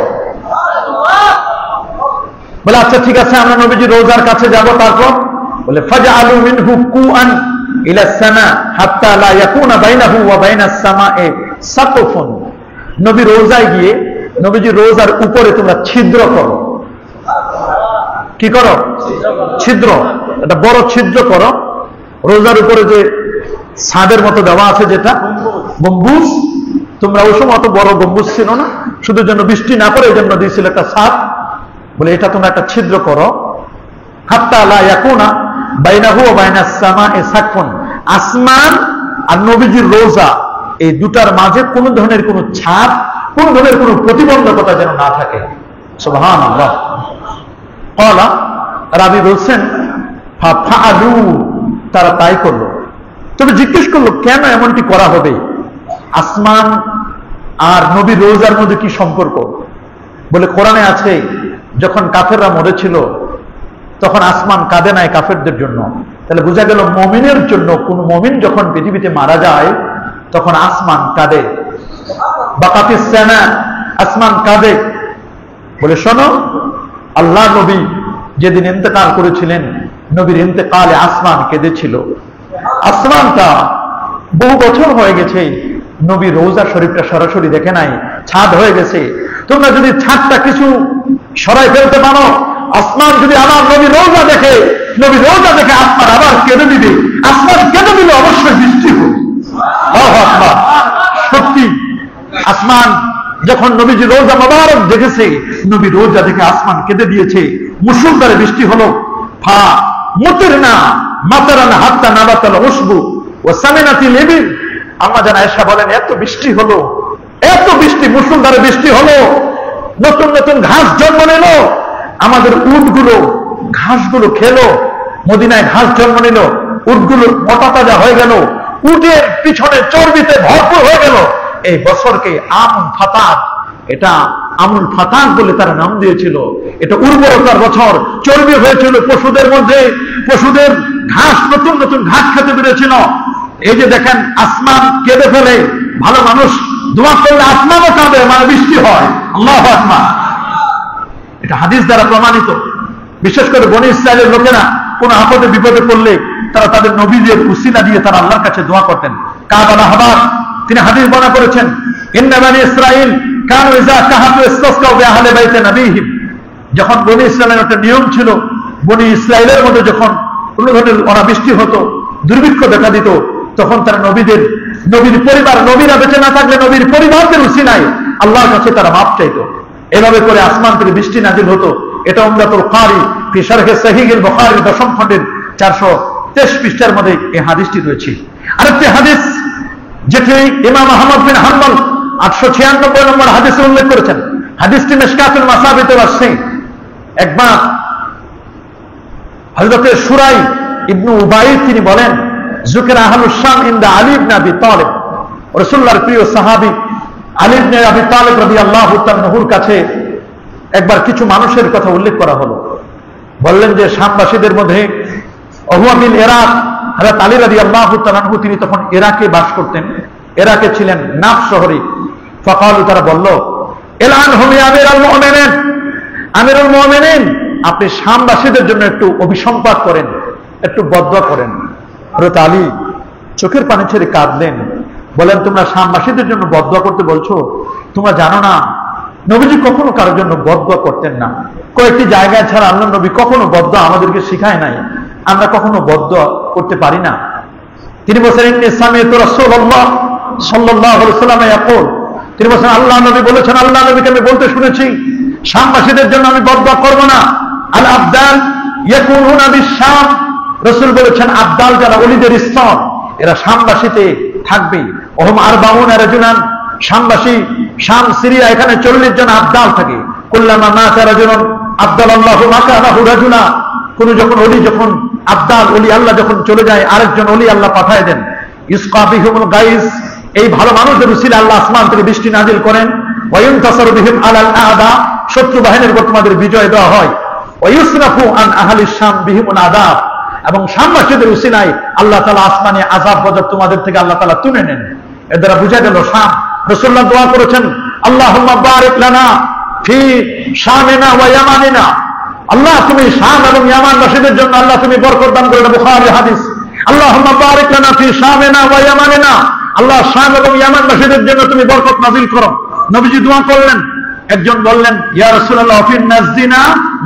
বলে আচ্ছা ঠিক আছে, আমরা নবীজির রওজার কাছে যাব। তারপর বলে ফাজআলু মিনহু কুআন ইলা সামা হাত্তা লা ইয়াকুনা বাইনাহু ওয়া বাইনাস সামায়ে সাকফুন। নবী রওজায় গিয়ে নবীজির রওজার উপরে তোমরা ছিদ্র করো। কি করো? ছিদ্র, একটা বড় ছিদ্র করো। রোজার উপরে যে ছাদের মতো দেওয়া আছে, যেটা গম্বুজ, তোমরা ওই সময় অত বড় গম্বুজ ছিল না, শুধু জন্য বৃষ্টি না পড়ে এই জন্য দিয়েছিল একটা ছাদ। বলে এটা তোমরা একটা ছিদ্র করো। হাত্তা লা ইয়াকুনা বাইনাহু ওয়া বাইনাস সামায়ে সাকফুন, আসমান আর নবীজির রোজা এই দুটার মাঝে কোন ধরনের কোন ছাদ, কোন ধরনের কোন প্রতিবন্ধকতা যেন না থাকে। সুবহানাল্লাহ। ক্বালা, রাবী বলছেন ফাআলু, তারা তাই করলো। তবে জিজ্ঞেস করলো কেন এমনটি করা হবে? আসমান আর নবী রোজার মধ্যে কি সম্পর্ক? বলে কোরআনে আছে, যখন কাফেররা মরেছিল তখন আসমান কাঁদে নাই কাফেরদের জন্য। তাহলে বোঝা গেল মুমিনের জন্য, কোন মুমিন যখন পৃথিবীতে মারা যায় তখন আসমান কাঁদে। বাকাতিস সামা, আসমান কাঁদে। বলে শোনো, আল্লাহ নবী যেদিন ইন্তেকাল করেছিলেন, নবীর ইন্তেকালে আসমান কেঁদেছিল। আসমানটা বহু বছর হয়ে গেছে, নবী রওজা শরীফটা সরাসরি দেখে নাই, ছাদ হয়ে গেছে। তোমরা যদি ছাদটা কিছু সরাই ফেলতে পারো, আসমান যদি আমার নবী রওজা দেখে, নবী রওজা দেখে আসমান আবার কেঁদে দিবে। আসমান কেঁদে দিলে অবশ্যই বৃষ্টি হবে। সত্যি আসমান যখন নবীজি রওজা মোবারক দেখেছে, নবী রওজা দেখে আসমান কেঁদে দিয়েছে, মুষলধারে বৃষ্টি হলো। ফা মুতিরনা মাতারানা হাত্তা নাবাতাল উসবু ওয়া সামিনাতিল ইবিল। আম্মা জান আয়েশা বলেন, এত বৃষ্টি হলো, এত বৃষ্টি, মুষলধারে বৃষ্টি হলো, নতুন নতুন ঘাস জন্ম নিল, আমাদের উটগুলো ঘাসগুলো খেলো, মদিনায় ঘাস জন্ম নিল, উটগুলো মোটা তাজা হয়ে গেল, উটের পিছনে চর্বিতে ভরপুর হয়ে গেল। এই বছরকে আমুল ফাতাক, এটা আমুল ফাতাক বলে তারা নাম দিয়েছিল। এটা উর্বরতার বছর, চর্বি হয়েছিল পশুদের মধ্যে, পশুদের ঘাস, নতুন নতুন ঘাস খেতে পেরেছিল। এই যে দেখেন আসমান কেঁদে ফেলে, ভালো মানুষ দোয়া করলে আসমানও কাঁদে, মানে বৃষ্টি হয়। আল্লাহু আকবার। এটা হাদিস দ্বারা প্রমাণিত। বিশেষ করে বনী ইসরায়েলের লোকেরা কোন আপদে বিপদে পড়লে তারা তাদের নবীদের উসিলা দিয়ে তারা আল্লাহর কাছে দোয়া করতেন। কাব আল আহবার তিনি হাদিস বর্ণনা করেছেন, ইন্না বনী ইসরাঈল কানু ইযা কাহাতু ইসতাসকাউ বিআহলি বাইতি নবীহিম। যখন বনী ইসরায়েলের একটা নিয়ম ছিল, বনী ইসরায়েলের মধ্যে যখন কোন ধরনের অনাবৃষ্টি হতো, দুর্ভিক্ষ দেখা দিত, তখন তারা নবীর পরিবার, নবীরা বেঁচে না থাকলে নবীর পরিবারদের উসিলায় আল্লাহর কাছে তারা মাপ চাইতো। এভাবে করে আসমান থেকে বৃষ্টি নাজিল হতো। এটা উমদাতুল কারি ফি শারহি সহিহুল বুখারী 10ম খণ্ডের 423 পৃষ্ঠার মধ্যে এই হাদিসটি রয়েছে। আরেকটি হাদিস যেটি ইমাম আহমদ বিন হাম্বল 896 নম্বর হাদিসে উল্লেখ করেছেন, হাদিসটি মিশকাতুল মাসাবিতে আসছে। একবার হযরত শুরাই ইবনে উবাইদ তিনি বলেন, যুকিরা আহলুশ শাম ইনদা আলী ইবনে আবি তালিব, রাসূলুল্লাহর প্রিয় সাহাবী আলী ইবনে আবি তালিব রাদিয়াল্লাহু তাআলা নহুর কাছে একবার কিছু মানুষের কথা উল্লেখ করা হলো। বললেন যে শামবাসীদের মধ্যে হুয়া মিন ইরাক, হযরত আলী রাদিয়াল্লাহু তাআলা নহু তিনি তখন ইরাকে বাস করতেন, ইরাকে ছিলেন নাফ শহরে। ফাকালু, তারা বলল, এলান হুম ইয়া আমিরুল মুমিনিন, আমিরুল মুমিনিন আপনি শামবাসীদের জন্য একটু অভিসম্পাত করেন, একটু বদদোয়া করেন। হযরত আলী চোখের পানি ছেড়ে কাঁদলেন, বলেন তোমরা শামবাসীদের জন্য বদদোয়া করতে বলছো, তোমরা জানো না নবীজি কখনো কারোর জন্য বদদোয়া করতেন না। কয়েকটি জায়গায় ছাড়া আল্লাহর নবী কখনো বদদোয়া আমাদেরকে শিখায় নাই, আমরা কখনো বদদোয়া করতে পারি না। তিনি বলেছেন ইন্নী সামি'তু রাসূলুল্লাহ সাল্লাল্লাহু আলাইহি ওয়াসাল্লাম ইয়াকুল, তিনি বলেছেন আল্লাহ নবী বলেছেন, আল্লাহ নবীকে আমি বলতে শুনেছি, শামবাসীদের জন্য আমি বদদুয়া করব না। আল আবদাল ইয়াকুনুনা বিশ-শাম, রাসূল বলেছেন আবদাল যারা ওলিদের স্তর, এরা শামবাসীতে থাকবে। ওহম আরবাউনা রাজুলান, শামবাসী, শাম সিরিয়া, এখানে 40 জন আবদাল থাকে। কুল্লামা মাতা রাজুলান আবদালাল্লাহু মাকানাহু রাজুলা, কোন যখন ওলি, যখন আবদাল ওলি আল্লাহ যখন চলে যায়, আরেকজন ওলি আল্লাহ পাঠায় দেন। ইসকা বিহিমুল গাইস, এই ভালো মানুষদের উসিলা আল্লাহ আসমান থেকে বৃষ্টি নাজিল করেন। ওয়ায়ুনতাসারু বিহিম আলাল আদা, শত্রু বাহিনীর উপর তোমাদের বিজয় দেওয়া হয়। ওয়ায়ুসরাফু আন আহলিশ শাম বিহিমুল আযাব, এবং শামবাসীদের উসিলায় আল্লাহ তাআলা আসমানে আযাব গজব তোমাদের থেকে আল্লাহ তাআলা তুলে নেন। এর দ্বারা বুঝা গেল শাম। রাসূলুল্লাহ দোয়া করেছেন আল্লাহুম্মা বারিক লানা ফি শামিনা ওয়া ইয়ামানিনা, আল্লাহ তুমি শাম এবং ইয়ামানবাসীদের জন্য আল্লাহ তুমি বরকত দান করো, এটা বুখারী হাদিস। আল্লাহুম্মা বারিক লানা ফি শামিনা ওয়া ইয়ামানিনা, আল্লাহ শাম এবং ইয়ামানবাসীদের জন্য তুমি বরকত নাযিল করো। নবীজি দোয়া করলেন। একজন বললেন ইয়া রাসূলুল্লাহ ফি নাজদিনা,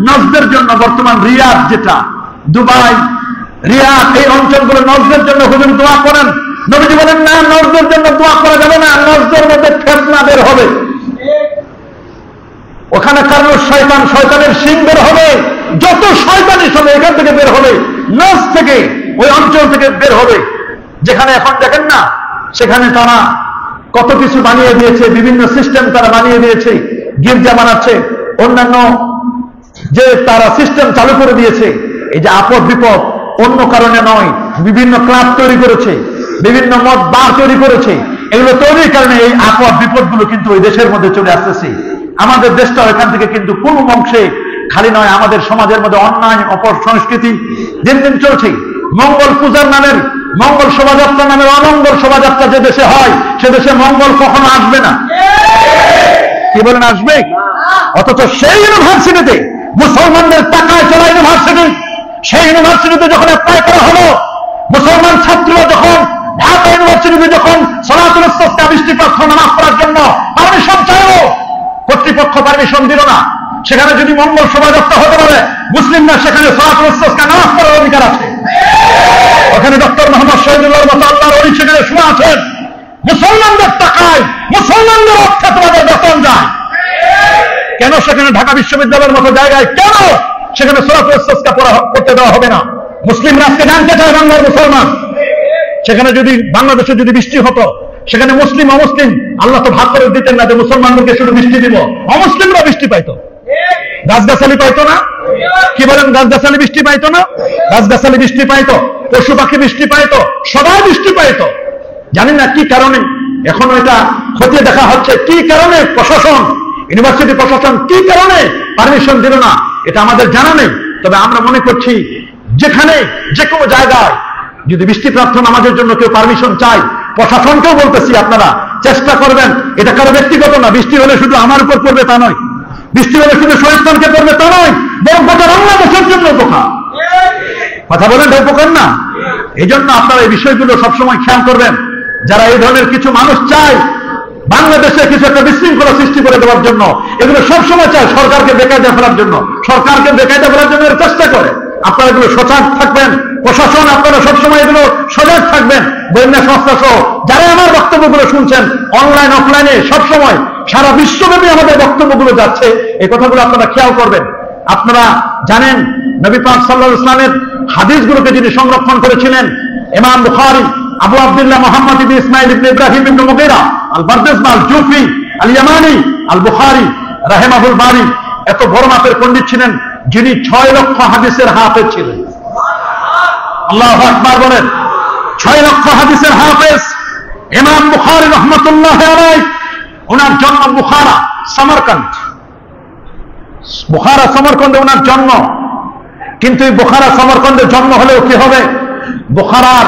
নজদের জন্য, বর্তমান রিয়াদ যেটা, দুবাই, রিয়াদ, এই অঞ্চলগুলো নজদের জন্য হুজুর দোয়া করেন। নবীজি বলেন না, নজদের জন্য দোয়া করা যাবে না, নজদের মধ্যে ফিতনা বের হবে, ওখানে কারণ শয়তান, শয়তানের শিং বের হবে, যত শয়তানি সব এখান থেকে বের হবে, নজ থেকে, ওই অঞ্চল থেকে বের হবে। যেখানে এখন দেখেন না, সেখানে তারা কত কিছু বানিয়ে দিয়েছে, বিভিন্ন সিস্টেম তারা বানিয়ে দিয়েছে, গির্জা বানাচ্ছে, অন্যান্য যে তারা সিস্টেম চালু করে দিয়েছে। এই যে আপদ বিপদ অন্য কারণে নয়, বিভিন্ন ক্লাব তৈরি করেছে, বিভিন্ন মত বার তৈরি করেছে, এগুলো তৈরির কারণে এই আপদ বিপদগুলো কিন্তু ওই দেশের মধ্যে চলে আসতেছে। আমাদের দেশটা এখান থেকে কিন্তু কোন অংশে খালি নয়, আমাদের সমাজের মধ্যে অন্যায় অপর সংস্কৃতি দিন দিন চলছে। মঙ্গল পূজার নামের, মঙ্গল শোভাযাত্রা নামের অমঙ্গল শোভাযাত্রা যে দেশে হয়, সে দেশে মঙ্গল কখনো আসবে না। কি বলেন, আসবে? অথচ সেই ইউনিভার্সিটিতে, মুসলমানদের টাকায় চলা ইউনিভার্সিটি, সেই ইউনিভার্সিটিতে যখন অ্যাপ্লাই করা হলো, মুসলমান ছাত্ররা যখন ঢাকা ইউনিভার্সিটিতে যখন সালাতুল ইস্তিসকা বৃষ্টিপাত নামাজ পড়ার জন্য পারমিশন চাইলো, কর্তৃপক্ষ পারমিশন দিল না। সেখানে যদি মঙ্গল শোভাযাত্রা হতে পারে, মুসলিমরা সেখানে সালাতুল ইস্তিসকা নামাজ পড়ার অধিকার আছে। ওখানে ডক্টর মোহাম্মদ শহীদুল্লাহর মতো আল্লাহর ওলি সেখানে শুনে আছেন। মুসলমানদের টাকায়, মুসলমানদের অর্থে তোমাদের বেতন যায়, কেন সেখানে ঢাকা বিশ্ববিদ্যালয়ের মতো জায়গায় কেন সেখানে সালাতুল ইস্তিসকা করতে দেওয়া হবে না? মুসলিমরা আজকে জানতে চায়, বাংলার মুসলমান, সেখানে যদি বাংলাদেশে যদি বৃষ্টি হতো, সেখানে মুসলিম অমুসলিম আল্লাহ তো ভাগ করে দিতেন না যে মুসলমানদেরকে শুধু বৃষ্টি দিব, অমুসলিমরা বৃষ্টি পাইতো, গাছগাছালি পাইতো না। কি বলেন, গাছগাছালি বৃষ্টি পাইতো না? গাছগাছালি বৃষ্টি পাইতো, পশু পাখি বৃষ্টি পাইতো, সবাই বৃষ্টি পাইতো। জানি না কি কারণে, এখনো এটা খতিয়ে দেখা হচ্ছে, কি কারণে প্রশাসন, ইউনিভার্সিটি প্রশাসন কি কারণে পারমিশন দিল না, এটা আমাদের জানা নেই। তবে আমরা মনে করছি যেখানে যে কোনো জায়গায় যদি বৃষ্টিপ্রাপ্ত নামাজের জন্য কেউ পারমিশন চায়, প্রশাসনকেও বলতেছি আপনারা চেষ্টা করবেন। এটা কারো ব্যক্তিগত না, বৃষ্টি হলে শুধু আমার উপর পড়বে তা নয়, বৃষ্টি হলে শুধু শহীদকে পড়বে তা নয়, বরং গোটা বাংলাদেশের জন্য উপকার। কথা বলেন, উপকার না? এই জন্য আপনারা এই বিষয়গুলো সবসময় খেয়াল করবেন। যারা এই ধরনের কিছু মানুষ চায় বাংলাদেশে কিছু একটা বিশৃঙ্খলা সৃষ্টি করে দেওয়ার জন্য, এগুলো সবসময় চায় সরকারকে বেকায়দা ফেলার জন্য, সরকারকে বেকায়দা ফেলার জন্য এর চেষ্টা করে। আপনারা এগুলো সজাগ থাকবেন, প্রশাসন আপনারা সবসময় এগুলো সজাগ থাকবেন, গোয়েন্দা সংস্থা সহ যারা আমার বক্তব্যগুলো শুনছেন অনলাইন অফলাইনে, সবসময় সারা বিশ্বব্যাপী আমাদের বক্তব্যগুলো যাচ্ছে, এই কথাগুলো আপনারা খেয়াল করবেন। আপনারা জানেন নবী পাক সাল্লাল্লাহু আলাইহি ওয়াসাল্লামের হাদিসগুলোকে যিনি সংরক্ষণ করেছিলেন, ইমাম বুখারী আবু আব্দুল্লাহ মুহাম্মদ ইবনে ইসমাঈল ইবনে ইব্রাহিম ইবনে মুগীরা আল বারদাসবা আল জুফি আল ইয়ামানি আল বুখারী রাহিমাহুল বারী এত বড় মাপের পণ্ডিত ছিলেন, যিনি 6 লক্ষ হাদিসের হাফেজ ছিলেন। আল্লাহু আকবার বলেন। 6 লক্ষ হাদিসের হাফেজ ইমাম বুখারী রাহমাতুল্লাহি আলাইহি, ওনার জন্ম বুখারা সমরকন্দ, বুখারা সমরকন্দে ওনার জন্ম। কিন্তু এই বুখারা সমরকন্দের জন্ম হলেও কি হবে, বুখারার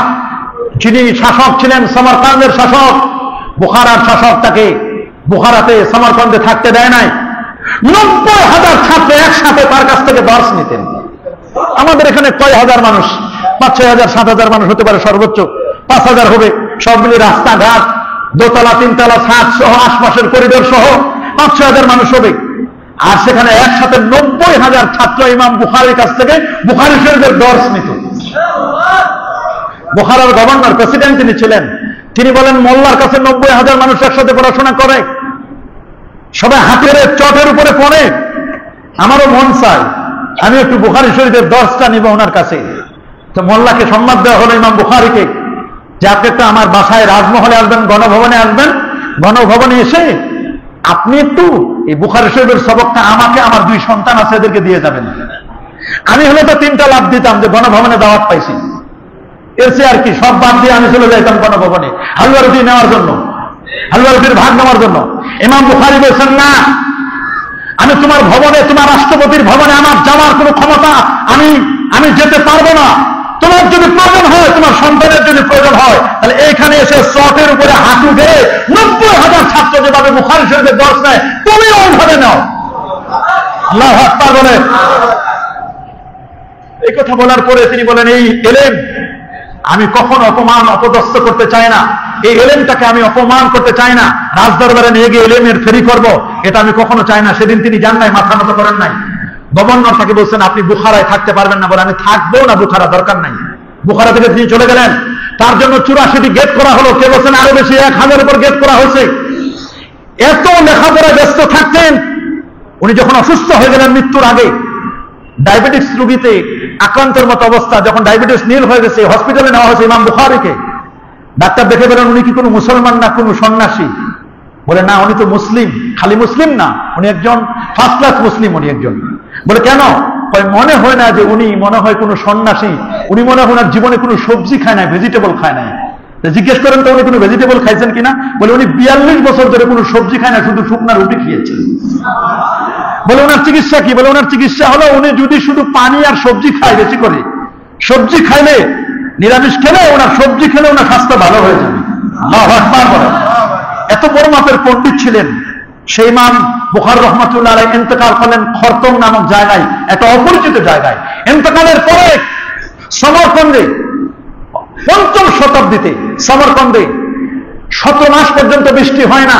যিনি শাসক ছিলেন, সমরকন্দের শাসক, বুখারার শাসক তাকে বুখারাতে সমরকন্দে থাকতে দেয় নাই। 90,000 ছাত্র একসাথে তার কাছ থেকে দর্শ নিতেন। আমাদের এখানে কয় হাজার মানুষ, 5-6,000 7,000 মানুষ হতে পারে, সর্বোচ্চ 5,000 হবে। সব মিলিয়ে রাস্তাঘাট, দোতলা 3তলা ছাদ সহ আশপাশের করিডোর সহ 5-6,000 মানুষ হবে। আর সেখানে একসাথে 90,000 ছাত্র ইমাম বুখারীর কাছ থেকে বুখারী শরীফের দর্শ নিত। বুখারার গভর্নর, প্রেসিডেন্ট তিনি ছিলেন। তিনি বলেন মোল্লার কাছে 90,000 মানুষ একসাথে পড়াশোনা করে, সবাই হাতের চটের উপরে পড়ে। আমারও মন চায় আমি একটু বুখারী শরীফের দর্শটা নিব ওনার কাছে। তো মোল্লাকে সম্মান দেওয়া হলো ইমাম বুখারীকে, যে আপনি একটু আমার বাসায় রাজমহলে আসবেন, গণভবনে আসবেন, গণভবনে এসে আপনি একটু এই বুখারী শরীফের সবকটা আমাকে, আমার 2 সন্তান আছে এদেরকে দিয়ে যাবেন। আমি হলে তো 3টা লাভ দিতাম যে গণভবনে দাওয়াত পাইছি, এর চেয়ে আর কি, সব বাদ দিয়ে আমি চলে যাইতাম গণভবনে হালুয়া রুটি নেওয়ার জন্য, হালুয়া রুটির ভাগ নেওয়ার জন্য। ইমাম বুখারী বলছেন না, আমি তোমার ভবনে, তোমার রাষ্ট্রপতির ভবনে আমার যাওয়ার কোনো ক্ষমতা আমি যেতে পারবো না। তোমার যদি প্রয়োজন হয়, তোমার সন্তানের যদি প্রয়োজন হয়, তাহলে এখানে এসে চটের উপরে হাঁটু গেয়ে 90,000 ছাত্র যেভাবে বুখারী শরীফের দর্শ নেয়, তুমি ওইভাবে নাও। আল্লাহু আকবার বলে। এই কথা বলার পরে তিনি বলেন, এই এলেম আমি কখনো অপমান অপদস্থ করতে চাই না, এই এলেমটাকে আমি অপমান করতে চাই না, রাজদরবারে নিয়ে গিয়ে এলেমের ফেরি করব, এটা আমি কখনো চাই না। সেদিন তিনি যান নাই, মাথা নত করেন নাই। গভর্নর তাকে বলছেন আপনি বুখারায় থাকতে পারবেন না, বলে আমি থাকবো না, বুখারা দরকার নাই। বুখারা থেকে তিনি চলে গেলেন। তার জন্য 84টি গেট করা হলো, কে বলছেন আরো বেশি, 1000 উপর গেট করা হয়েছে। এত লেখাপড়ায় ব্যস্ত থাকতেন। উনি যখন অসুস্থ হয়ে গেলেন মৃত্যুর আগে, ডায়াবেটিস রোগীতে আক্রান্তের মতো অবস্থা, যখন ডায়াবেটিস নীল হয়ে গেছে, হসপিটালে নেওয়া হয়েছে ইমাম বুখারীকে। ডাক্তার দেখে বলেন উনি কি কোনো মুসলমান না কোনো সন্ন্যাসী? বলে না, উনি তো মুসলিম। খালি মুসলিম না, উনি একজন ফার্স্ট ক্লাস মুসলিম। উনি একজন। বলে কেন? মনে হয় না যে উনি মনে হয় কোনো সন্ন্যাসী, উনি মনে হয় ওনার জীবনে কোনো সবজি খায় না, ভেজিটেবল খায় না। জিজ্ঞেস করেন তো উনি কোনো ভেজিটেবল খাইছেন কিনা? বলে উনি 42 বছর ধরে কোনো সবজি খায় না, শুধু শুকনা রুটি খেয়েছেন। বলে ওনার চিকিৎসা কি? বলে ওনার চিকিৎসা হলো উনি যদি শুধু পানি আর সবজি খায়, বেশি করে সবজি খাইলে, নিরামিষ খেলে, ওনার সবজি খেলে ওনার স্বাস্থ্য ভালো হয়ে যাবে। আল্লাহু আকবার বলেন। এত বড় মাপের পণ্ডিত ছিলেন। সেই ইমাম বুখারী রাহমাতুল্লাহ আলাইহি ইন্তেকাল করলেন খরতম নামক জায়গায়, একটা অপরিচিত জায়গায়। ইন্তেকালের পরে সমরকন্দে 5ম শতাব্দীতে সমরকন্দে 17 মাস পর্যন্ত বৃষ্টি হয় না।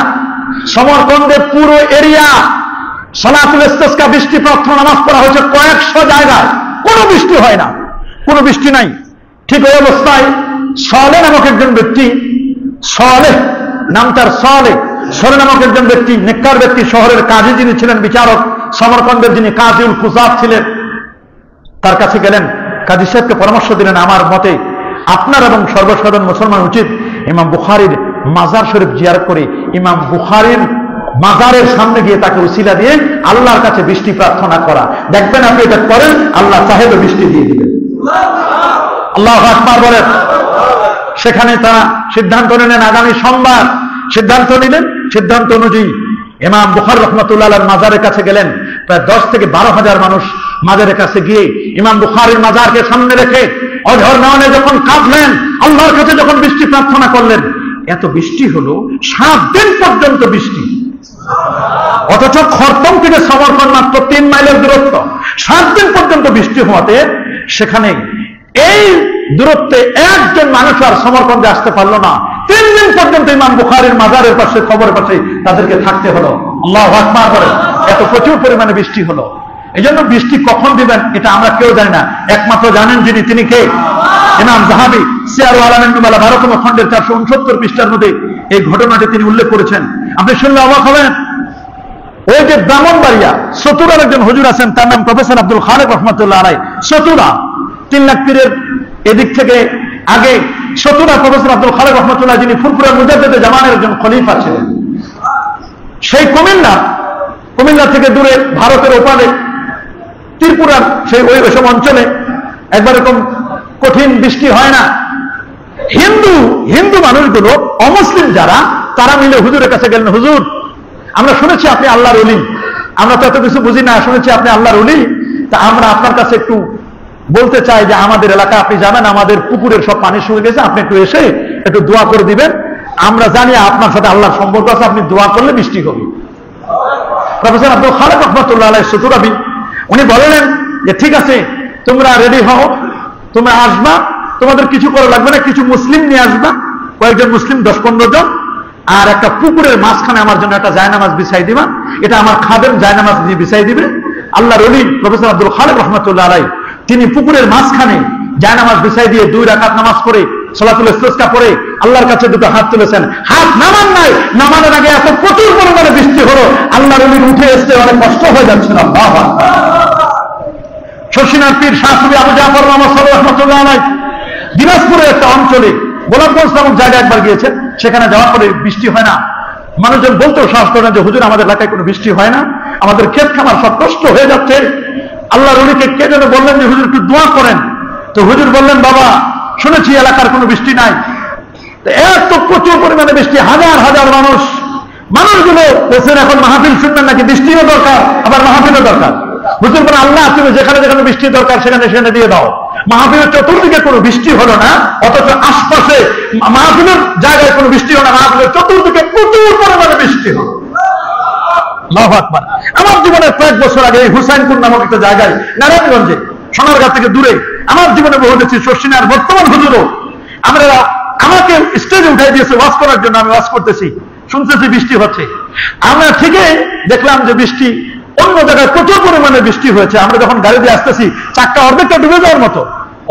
সমরকন্দে পুরো এরিয়া সালাতুল ইস্তিসকা, বৃষ্টি প্রার্থনা নামাজ পড়া হয়েছে কয়েকশো জায়গায়, কোনো বৃষ্টি হয় না, কোনো বৃষ্টি নাই। ঠিক ওই অবস্থায় সালেহ নামক একজন ব্যক্তি, সালেহ নামটার সালেহ নামক একজন ব্যক্তি, নেককার ব্যক্তি, শহরের কাজী যিনি ছিলেন, বিচারক, সমরকন্দের যিনি কাজীউল কুযাত ছিলেন, তার কাছে গেলেন। কাজী সাহেবকে পরামর্শ দিলেন, আমার মতে আপনার এবং সর্বসাধারণ মুসলমান উচিত ইমাম বুখারীর মাজার শরীফ জিয়ারত করে ইমাম বুখারীর মাজারের সামনে গিয়ে তাকে উসিলা দিয়ে আল্লাহর কাছে বৃষ্টি প্রার্থনা করা। দেখবেন আপনি এটা করেন, আল্লাহ সাহেব বৃষ্টি দিয়ে দিবেন। আল্লাহু আকবার বলেন। সেখানে তারা সিদ্ধান্ত নিলেন, আগামী সোমবার সিদ্ধান্ত নিলেন। সিদ্ধান্ত অনুযায়ী ইমাম বুখারী রাহমাতুল্লাহ আলাইহির মাজারের কাছে গেলেন। প্রায় 10 থেকে 12,000 মানুষ মাজারের কাছে গিয়ে ইমাম বুখারীর মাজারকে সামনে রেখে অঝর নয়নে যখন কাঁদলেন, আল্লাহর কাছে যখন বৃষ্টি প্রার্থনা করলেন, এত বৃষ্টি হলো 7 দিন পর্যন্ত বৃষ্টি। অথচ খরতম থেকে সমরকন্দ মাত্র 3 মাইলের দূরত্ব। 7 দিন পর্যন্ত বৃষ্টি হওয়াতে সেখানে এই দূরত্বে একজন মানুষ আর সমরকন্দে আসতে পারলো না। 3 দিন পর্যন্ত ইমাম বুখারীর মাজারের পাশে, কবরের পাশে তাদেরকে থাকতে হলো। আল্লাহু আকবার বলেন। এত প্রচুর পরিমাণে বৃষ্টি হলো। এই জন্য বৃষ্টি কখন দিবেন এটা আমরা কেউ জানি না, একমাত্র জানেন যিনি, তিনি কে? ইমাম যাহাবী সিয়ারুল আলামিন নুবালা 12তম খণ্ডের 469 পৃষ্ঠার মধ্যে এই ঘটনাটি তিনি উল্লেখ করেছেন। আপনি শুনলে অবাক হবেন। ওই যে ব্রাহ্মণবাড়িয়া চতুরার একজন হুজুর আছেন, তার নাম প্রফেসর আব্দুল খালেক রহমাতুল্লাহ আলাইহি। চতুরা 3 লাখ পীরের এদিক থেকে আগে চতুরা প্রফেসর আব্দুল খালেক রহমাতুল্লাহ, যিনি ফুরফুরা মুজাদ্দিদে জামানের একজন খলিফা ছিলেন। সেই কুমিল্লা থেকে দূরে ভারতের ওপারে ত্রিপুরার সেই ওইসব অঞ্চলে একবার এরকম কঠিন বৃষ্টি হয় না। হিন্দু মানুষগুলো, অমুসলিম যারা, তারা মিলে হুজুরের কাছে গেলেন, হুজুর আমরা শুনেছি আপনি আল্লাহর ওলি, আমরা তো এত কিছু বুঝি না, শুনেছি আপনি আল্লাহর ওলি, তা আমরা আপনার কাছে একটু বলতে চাই যে আমাদের এলাকা আপনি জানেন আমাদের পুকুরের সব পানি শুকিয়ে গেছে, আপনি একটু এসে একটু দোয়া করে দিবেন, আমরা জানি আপনার সাথে আল্লাহর সম্পর্ক আছে, আপনি দোয়া করলে বৃষ্টি হবে। প্রফেসর আব্দুল খালেক রহমাতুল্লাহ আলাইহি চতুরাবি উনি বললেন যে ঠিক আছে, তোমরা রেডি হও, তোমরা আসবা, তোমাদের কিছু করা লাগবে না, কিছু মুসলিম নিয়ে আসবা, কয়েকজন মুসলিম 10-15 জন, আর একটা পুকুরের মাঝখানে আমার জন্য একটা জায়নামাজ বিছাই দিবা, এটা আমার খাদেম জায়নামাজ দিয়ে বিছাই দিবে। আল্লাহর ওলি প্রফেসর আব্দুল খালেক রহমাতুল্লাহ আলাইহি তিনি পুকুরের মাঝখানে জায়নামাজ বিছাই দিয়ে 2 রাকাত নামাজ পড়ে সালাতুল ইস্তিসকা পড়ে আল্লাহর কাছে দুটো হাত তুলেছেন, হাত নামান নাই, নামানোর আগে এত প্রচুর পরিমাণে বৃষ্টি হলো আল্লাহর নবী উঠে আসতে অনেক কষ্ট হয়ে যাচ্ছিল। আল্লাহু আকবার। শশীনাথ পীর শাহ সুফি আবু জাফর মোহাম্মদ সাল্লাল্লাহু রাহমাতুল্লাহ আলাইহি দিনাজপুরের একটা অঞ্চলে গোলাপগঞ্জ নামক জায়গায় একবার গিয়েছেন। সেখানে যাওয়ার পরে বৃষ্টি হয় না। মানুষজন বলতেও সাহস করে না যে হুজুর আমাদের এলাকায় কোনো বৃষ্টি হয় না, আমাদের ক্ষেত খামার সব নষ্ট হয়ে যাচ্ছে। আল্লাহর ওলিকে কে যেন বললেন যে হুজুর একটু দোয়া করেন। তো হুজুর বললেন, বাবা শুনেছি এলাকার কোনো বৃষ্টি নাই। এত প্রচুর পরিমাণে বৃষ্টি, হাজার হাজার মানুষগুলো বলছেন এখন মাহফিল শুনবেন নাকি, বৃষ্টিও দরকার আবার মাহফিলও দরকার। হুজুর বলেন, আল্লাহ তুমি যেখানে যেখানে বৃষ্টি দরকার সেখানে সেখানে দিয়ে দাও। মাহফিলের চতুর্দিকে কোনো বৃষ্টি হলো না, অথচ আশপাশে মাহফিলের জায়গায় কোনো বৃষ্টি হলো না, মাহফিলের চতুর্দিকে প্রচুর পরিমাণে বৃষ্টি হলো। আল্লাহু আকবার। আমার জীবনের কয়েক বছর আগে হুসাইনপুর নামক একটা জায়গায় নারায়ণগঞ্জে সোনারগাঁ থেকে দূরে আমার জীবনে বহু দেখছি শর্ষিনার বর্তমান হুজুরও আমাকে স্টেজে উঠাই দিয়েছে ওয়াজ করার জন্য। আমি ওয়াজ করতেছি, শুনতেছি বৃষ্টি হচ্ছে। আমরা ঠিকই দেখলাম যে বৃষ্টি অন্য জায়গায় প্রচুর পরিমাণে বৃষ্টি হয়েছে। আমরা যখন গাড়ি দিয়ে আসতেছি চাক্কা অর্ধেকটা ডুবে যাওয়ার মতো,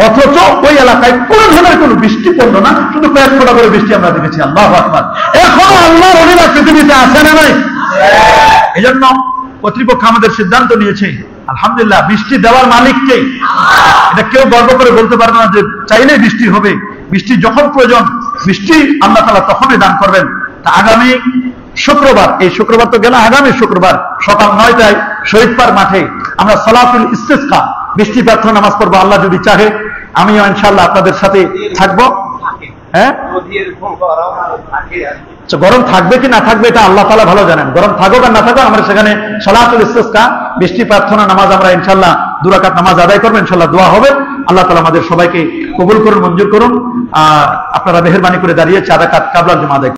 অথচ ওই এলাকায় কোন ধরনের কোনো বৃষ্টি পড়লো না, শুধু কয়েক ফোঁটা করে বৃষ্টি আমরা দেখেছি। আল্লাহু আকবার। এখন আল্লাহর ওলিরা পৃথিবীতে আছে না নাই? এই জন্য কর্তৃপক্ষ আমাদের সিদ্ধান্ত নিয়েছে, আলহামদুলিল্লাহ বৃষ্টি দেওয়ার মালিককে। এটা কেউ গর্ব করে বলতে পারবে না যে চাইলে বৃষ্টি হবে। বৃষ্টি যখন প্রয়োজন বৃষ্টি আল্লাহ তাআলা তখনই দান করবেন। তা আগামী শুক্রবার, এই শুক্রবার তো গেল, আগামী শুক্রবার সকাল 9টায় শহীদপাড় মাঠে আমরা সালাতুল ইস্তিসকা বৃষ্টি প্রার্থনা নামাজ পড়বো। আল্লাহ যদি চাহে আমিও ইনশাআল্লাহ আপনাদের সাথে থাকবো। হ্যাঁ, গরম থাকবে কি না থাকবে এটা আল্লাহ তাআলা ভালো জানেন। গরম থাকুক আর না থাকুক আমরা সেখানে সালাতুল ইস্তিসকা বৃষ্টি প্রার্থনা নামাজ আমরা ইনশাআল্লাহ 2 রাকাত নামাজ আদায় করবো। ইনশাআল্লাহ দোয়া হবে। আল্লাহ তাআলা আমাদের সবাইকে কবুল করুন, মঞ্জুর করুন। আপনারা মেহেরবানি করে দাঁড়িয়ে 4 রাকাত কাবলার জুমা আদায়